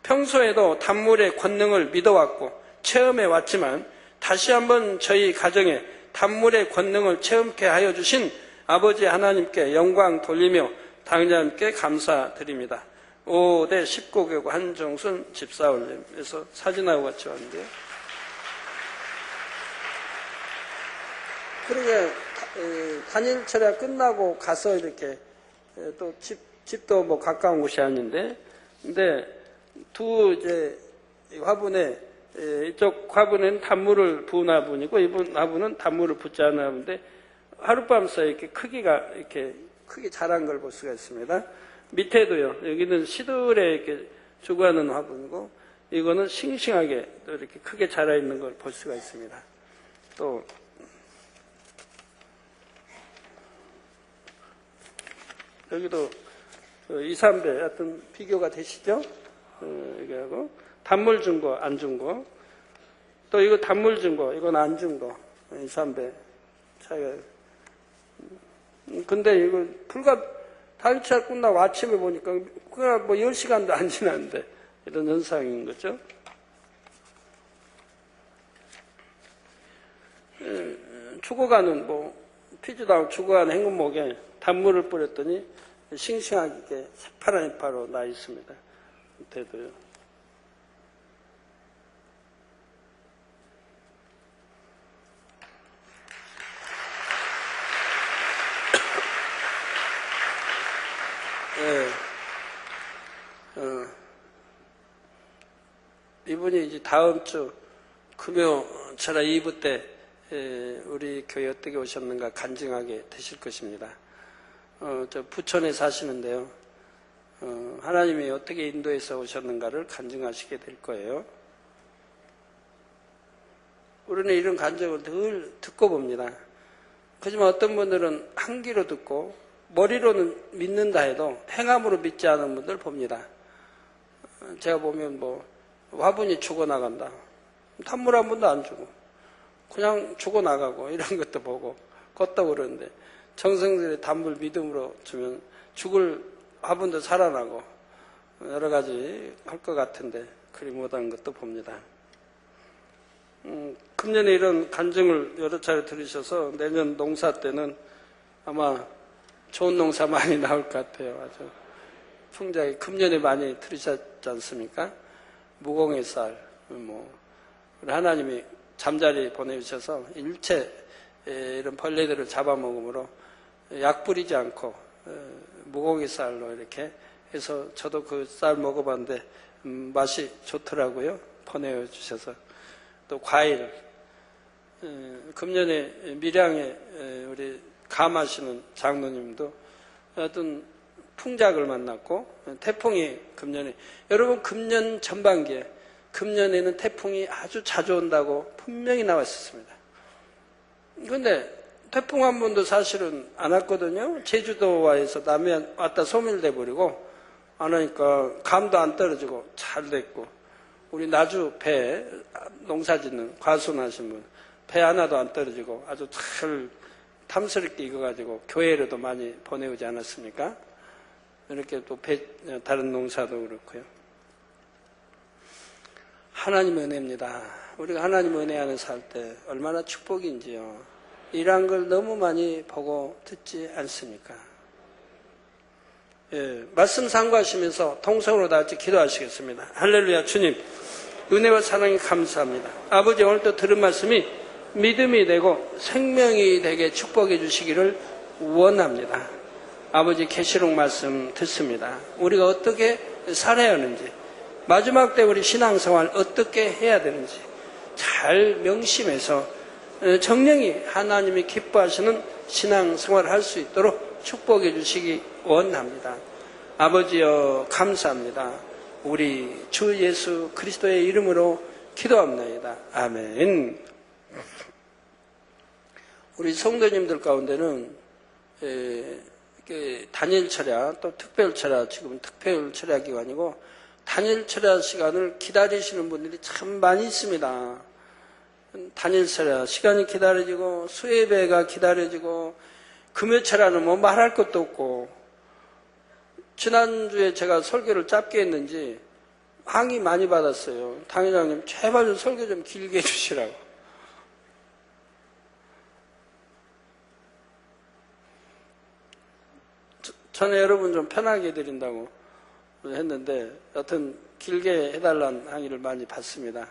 평소에도 단물의 권능을 믿어왔고 체험해 왔지만 다시 한번 저희 가정에 단물의 권능을 체험케 하여 주신 아버지 하나님께 영광 돌리며 당자님께 감사드립니다. 5대 19교구 한정순 집사올림에서 사진하고 같이 왔는데요. 그러게 단일 철야 끝나고 가서 이렇게 또 집도 뭐 가까운 곳이 아닌데, 근데 두 이제 화분에 이쪽 화분에는 단물을 부은 화분이고 이번 화분은 단물을 붓지 않은 화분인데 하룻밤 사이에 이렇게 크기가 이렇게 크게 자란 걸 볼 수가 있습니다. 밑에도요. 여기는 시들에 이렇게 주구하는 화분이고 이거는 싱싱하게 또 이렇게 크게 자라 있는 걸 볼 수가 있습니다. 또 여기도 2, 3배 하여튼 비교가 되시죠? 여기하고 단물 준 거, 안 준 거. 또 이거 단물 준 거, 이건 안 준 거. 2, 3배 차이가. 근데 이거 불과 단일차 끝나고 아침에 보니까 그냥 뭐 10시간도 안 지났는데 이런 현상인 거죠. 죽어가는 뭐 피지도 않고 죽어가는 행운목에 단물을 뿌렸더니 싱싱하게 새파란 잎으로 나 있습니다. 밑에도요. 이분이 이제 다음 주 금요 철야 2부 때 우리 교회 어떻게 오셨는가 간증하게 되실 것입니다. 저 부천에 사시는데요. 하나님이 어떻게 인도해서 오셨는가를 간증하시게 될 거예요. 우리는 이런 간증을 늘 듣고 봅니다. 하지만 어떤 분들은 한 귀로 듣고 머리로는 믿는다 해도 행함으로 믿지 않은 분들 봅니다. 제가 보면 뭐 화분이 죽어나간다. 단물 한 번도 안 주고 그냥 죽어나가고 이런 것도 보고 걷다 그러는데 정성들의 단물 믿음으로 주면 죽을 화분도 살아나고 여러 가지 할 것 같은데 그리 못한 것도 봅니다. 금년에 이런 간증을 여러 차례 들으셔서 내년 농사 때는 아마 좋은 농사 많이 나올 것 같아요. 아주 풍작이 금년에 많이 들으셨지 않습니까? 무공의 쌀, 뭐 하나님이 잠자리 보내주셔서 일체 이런 벌레들을 잡아먹음으로 약 뿌리지 않고 무공의 쌀로 이렇게 해서 저도 그 쌀 먹어봤는데 맛이 좋더라고요. 보내주셔서 또 과일, 금년에 밀양에 우리 감하시는 장로님도 어떤 풍작을 만났고 태풍이 금년에 여러분 금년 전반기에 금년에는 태풍이 아주 자주 온다고 분명히 나왔었습니다. 그런데 태풍 한 번도 사실은 안 왔거든요. 제주도와에서 남해 왔다 소멸돼 버리고 안 하니까 감도 안 떨어지고 잘 됐고 우리 나주 배 농사짓는 과순하신 분 배 하나도 안 떨어지고 아주 잘 탐스럽게 익어가지고 교회로도 많이 보내오지 않았습니까? 이렇게 또 다른 농사도 그렇고요. 하나님의 은혜입니다. 우리가 하나님 은혜 안에 살 때 얼마나 축복인지요. 이러한 걸 너무 많이 보고 듣지 않습니까? 예, 말씀 상고하시면서 통성으로 다 같이 기도하시겠습니다. 할렐루야. 주님 은혜와 사랑이 감사합니다. 아버지 오늘 또 들은 말씀이 믿음이 되고 생명이 되게 축복해 주시기를 원합니다. 아버지 계시록 말씀 듣습니다. 우리가 어떻게 살아야 하는지, 마지막 때 우리 신앙생활 어떻게 해야 되는지 잘 명심해서 정령이 하나님이 기뻐하시는 신앙생활을 할 수 있도록 축복해 주시기 원합니다. 아버지여 감사합니다. 우리 주 예수 그리스도의 이름으로 기도합나이다. 아멘. 우리 성도님들 가운데는 단일 철야, 또 특별 철야, 지금은 특별 철야 기간이고 단일 철야 시간을 기다리시는 분들이 참 많이 있습니다. 단일 철야 시간이 기다려지고 수예배가 기다려지고 금요 철야는 뭐 말할 것도 없고, 지난주에 제가 설교를 짧게 했는지 항의 많이 받았어요. 당회장님 제발 좀 설교 좀 길게 해주시라고. 저는 여러분 좀 편하게 해드린다고 했는데 여튼 길게 해달라는 항의를 많이 받습니다.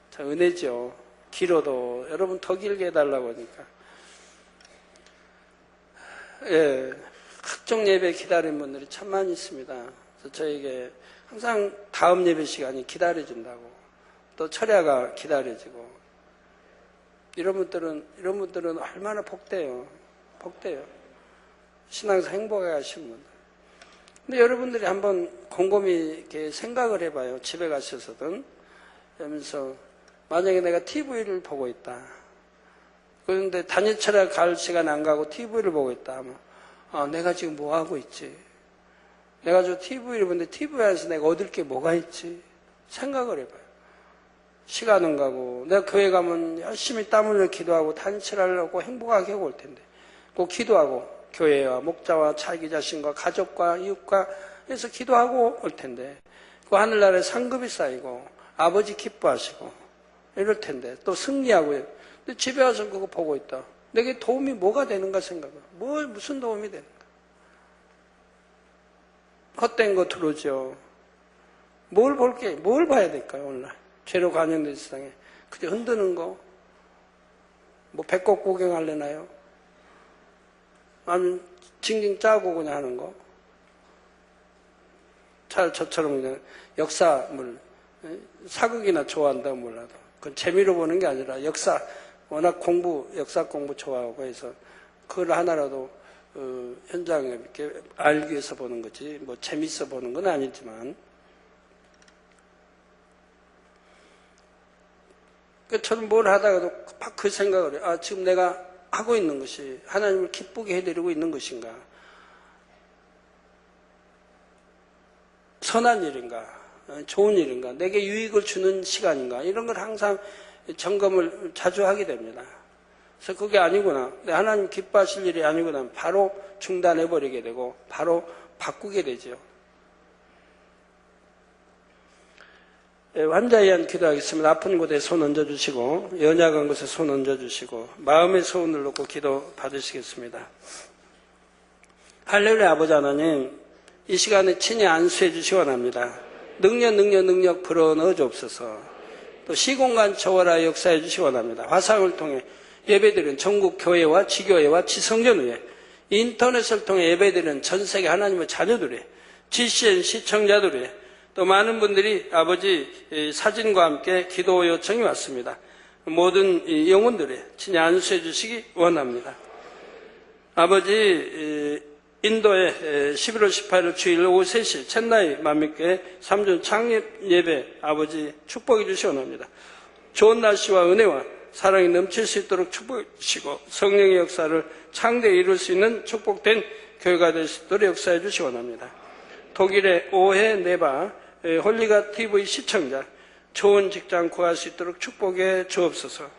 참 은혜죠. 길어도 여러분 더 길게 해달라고 하니까. 예, 각종 예배 기다리는 분들이 참 많이 있습니다. 그래서 저에게 항상 다음 예배 시간이 기다려진다고, 또 철야가 기다려지고, 이런 분들은 얼마나 복돼요. 신앙에서 행복해 하시는 분들. 근데 여러분들이 한번 곰곰이 이렇게 생각을 해봐요. 집에 가셔서든. 그러면서 만약에 내가 TV를 보고 있다. 그런데 단일철야 갈 시간 안 가고 TV를 보고 있다 하면, 내가 지금 뭐 하고 있지? 내가 저 TV를 보는데 TV 안에서 내가 얻을 게 뭐가 있지? 생각을 해봐요. 시간은 가고, 내가 교회 가면 열심히 땀 흘려 기도하고 단일철야하려고 행복하게 하고 올 텐데, 꼭 기도하고 교회와 목자와 자기 자신과 가족과 이웃과 해서 기도하고 올 텐데, 그 하늘나라에 상급이 쌓이고 아버지 기뻐하시고 이럴 텐데, 또 승리하고요. 근데 집에 와서 그거 보고 있다. 내게 도움이 뭐가 되는가 생각해. 무슨 도움이 되는가? 헛된 거 들어오죠. 뭘 봐야 될까요, 오늘날? 죄로 관영된 세상에. 그저 흔드는 거? 뭐 배꼽 구경하려나요? 아니면 징징 짜고 그냥 하는 거? 저처럼 그냥 역사물, 사극이나 좋아한다고 몰라도. 그건 재미로 보는 게 아니라 워낙 역사 공부 좋아하고 해서 그걸 하나라도 현장에 이렇게 알기 위해서 보는 거지, 뭐 재밌어 보는 건 아니지만. 저는 뭘 하다가도 막 그 생각을 해요. 지금 내가 하고 있는 것이 하나님을 기쁘게 해드리고 있는 것인가? 선한 일인가? 좋은 일인가? 내게 유익을 주는 시간인가? 이런 걸 항상 점검을 자주 하게 됩니다. 그래서 그게 아니구나, 하나님 기뻐하실 일이 아니구나, 바로 중단해버리게 되고 바로 바꾸게 되죠. 환자에 의한 기도하겠습니다. 아픈 곳에 손 얹어주시고, 연약한 곳에 손 얹어주시고, 마음의 소원을 놓고 기도 받으시겠습니다. 할렐루야. 아버지 하나님, 이 시간에 친히 안수해 주시기 원합니다. 능력 불어넣어 주옵소서. 또 시공간 초월하여 역사해 주시기 원합니다. 화상을 통해 예배드리는 전국 교회와 지교회와 지성전의회, 인터넷을 통해 예배드리는 전 세계 하나님의 자녀들이, GCN 시청자들이, 또 많은 분들이 아버지 사진과 함께 기도 요청이 왔습니다. 모든 영혼들이 친히 안수해 주시기 원합니다. 아버지, 인도의 11월 18일 주일 오후 3시 첸나이 만민교회 3주 창립 예배 아버지 축복해 주시기 원합니다. 좋은 날씨와 은혜와 사랑이 넘칠 수 있도록 축복해 주시고, 성령의 역사를 창대히 이룰 수 있는 축복된 교회가 될 수 있도록 역사해 주시기 원합니다. 독일의 오해 네바 홀리가 TV 시청자, 좋은 직장 구할 수 있도록 축복해 주옵소서.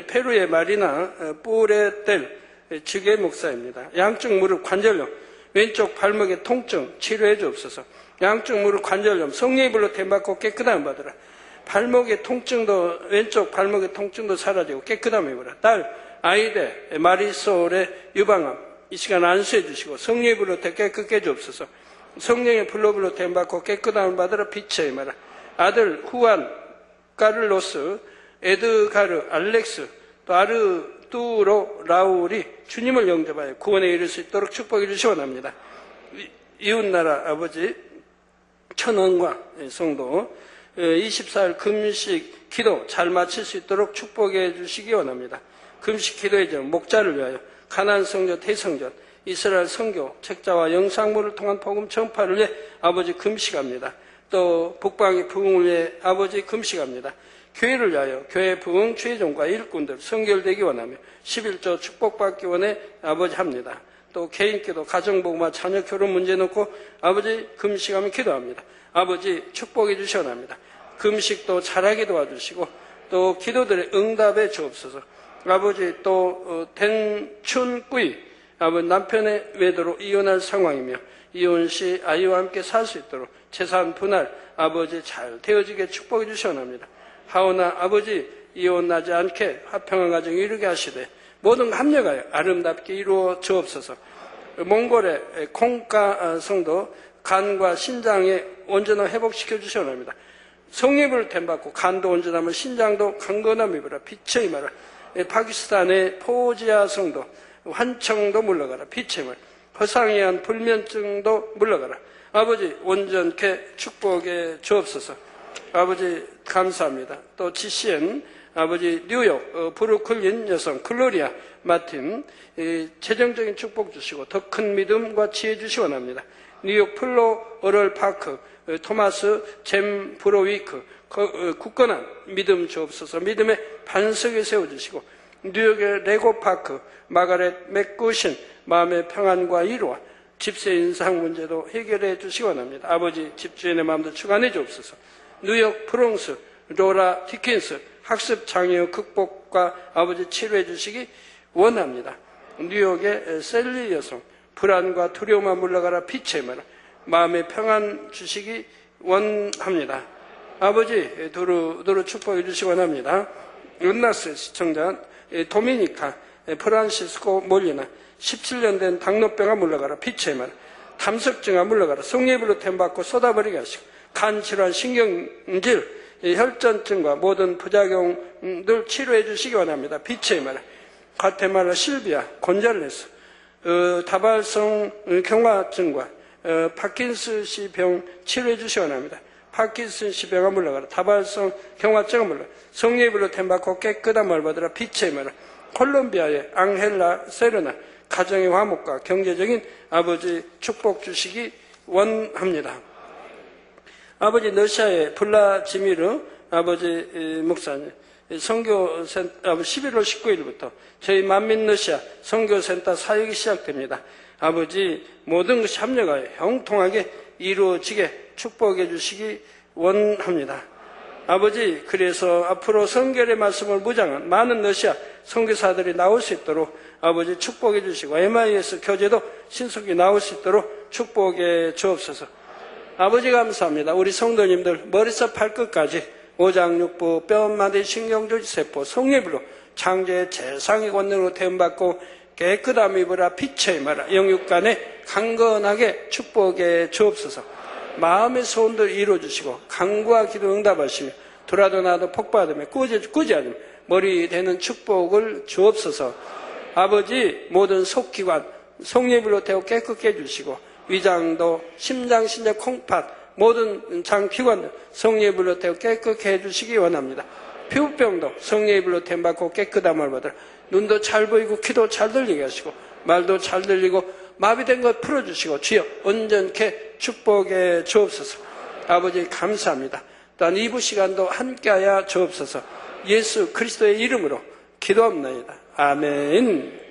페루의 마리나 뿌레텔 직의 목사입니다. 양쪽 무릎 관절염, 왼쪽 발목의 통증 치료해 주옵소서. 양쪽 무릎 관절염 성령의 불로 댐받고 깨끗함을 받으라. 발목의 통증도, 왼쪽 발목의 통증도 사라지고 깨끗함을 입으라. 딸 아이데 마리솔의 유방암 이 시간 안수해 주시고 성령의 불로 깨끗게 해 주옵소서. 성령의 불로 댐받고 깨끗함을 받으라. 빛의 임하라. 아들 후안 카를로스, 에드가르 알렉스, 또 아르투로 라울이 주님을 영접하여 구원에 이를 수 있도록 축복해 주시기 원합니다. 이웃나라 아버지 천원과 성도 24일 금식 기도 잘 마칠 수 있도록 축복해 주시기 원합니다. 금식 기도의 점 목자를 위하여 가나안 성전 대성전 이스라엘 선교 책자와 영상물을 통한 복음 전파를 위해 아버지 금식합니다. 또 북방의 부흥을 위해 아버지 금식합니다. 교회를 위하여 교회 부흥 최종과 일꾼들 선결되기 원하며 11조 축복받기 원해 아버지 합니다. 또 개인기도 가정복음과 자녀 결혼 문제 놓고 아버지 금식하며 기도합니다. 아버지 축복해 주시옵나이다. 금식도 잘하게 도와주시고 또 기도들의 응답에 주옵소서. 아버지 또 den춘꾸이 아버지 남편의 외도로 이혼할 상황이며 이혼 시 아이와 함께 살 수 있도록 재산 분할 아버지 잘 되어지게 축복해 주시옵나이다. 하오나 아버지 이혼하지 않게 화평한 가정 이루게 하시되 모든 합력하여 아름답게 이루어 주옵소서. 몽골의 콩가 성도 간과 신장에 온전한 회복시켜 주시옵나이다. 성립을 템받고 간도 온전하면 신장도 강건함 입으라. 빛의 임하라. 파키스탄의 포지아 성도 환청도 물러가라. 빛의 말 허상에 의한 불면증도 물러가라. 아버지 온전케 축복해 주옵소서. 아버지 감사합니다. 또 GCN 아버지 뉴욕 브루클린 여성 클로리아 마틴 재정적인 축복 주시고 더 큰 믿음과 지혜 주시 원합니다. 뉴욕 플로럴 파크 토마스 잼 브로위크 굳건한 믿음 주옵소서. 믿음의 반석에 세워주시고 뉴욕의 레고파크 마가렛 맥구신 마음의 평안과 이루와 집세 인상 문제도 해결해 주시기 원합니다. 아버지 집주인의 마음도 주관해 주옵소서. 뉴욕 프랑스 로라 디킨스 학습 장애 극복과 아버지 치료해 주시기 원합니다. 뉴욕의 셀리 여성 불안과 두려움만 물러가라. 빛의 마라. 마음의 평안 주시기 원합니다. 아버지 두루 축복해 주시기 원합니다. 은나스 시청자 도미니카 프란시스코 몰리나 17년 된 당뇨병아 물러가라. 빛의 마라. 담석증아 물러가라. 성례불로 템받고 쏟아버리게 하시고 간질환 신경질 혈전증과 모든 부작용들 치료해 주시기 원합니다. 빛의 마라. 과테말라 실비아 곤잘레스 다발성 경화증과 파킨슨씨 병 치료해 주시기 원합니다. 파킨슨씨 병아 물러가라. 다발성 경화증아 물러가라. 성례불로 템받고 깨끗한 말 받으라. 빛의 마라. 콜롬비아의 앙헬라 세르나 가정의 화목과 경제적인 아버지 축복 주시기 원합니다. 아버지 러시아의 블라지미르 아버지 목사님 선교센터 11월 19일부터 저희 만민러시아 선교센터 사역이 시작됩니다. 아버지 모든 것이 합력하여 형통하게 이루어지게 축복해 주시기 원합니다. 아버지 그래서 앞으로 성결의 말씀을 무장한 많은 러시아 선교사들이 나올 수 있도록 아버지 축복해 주시고 MIS 교재도 신속히 나올 수 있도록 축복해 주옵소서. 아버지 감사합니다. 우리 성도님들 머리서 발끝까지 오장육부 뼈마디 신경조직 세포 성례불로 창조의 최상의 권능으로 태움받고 깨끗함 입으라. 빛의 마라. 영육간에 강건하게 축복해 주옵소서. 마음의 소원들 이루어주시고 간구와 기도 응답하시며 돌아도 나도 복받으며 꾸지 않으며 머리 되는 축복을 주옵소서. 아버지 모든 속기관 성례불로 태워 깨끗게 해주시고 위장도 심장, 신장, 콩팥 모든 장기관들 성례불로 태워 깨끗게 해주시기 원합니다. 피부병도 성례불로 템받고 깨끗함을 받으라. 눈도 잘 보이고 귀도 잘 들리게 하시고 말도 잘 들리고 마비된 것 풀어주시고 주여 온전케 축복해 주옵소서. 아버지 감사합니다. 또한 2부 시간도 함께하여 주옵소서. 예수 그리스도의 이름으로 기도합니다. 아멘.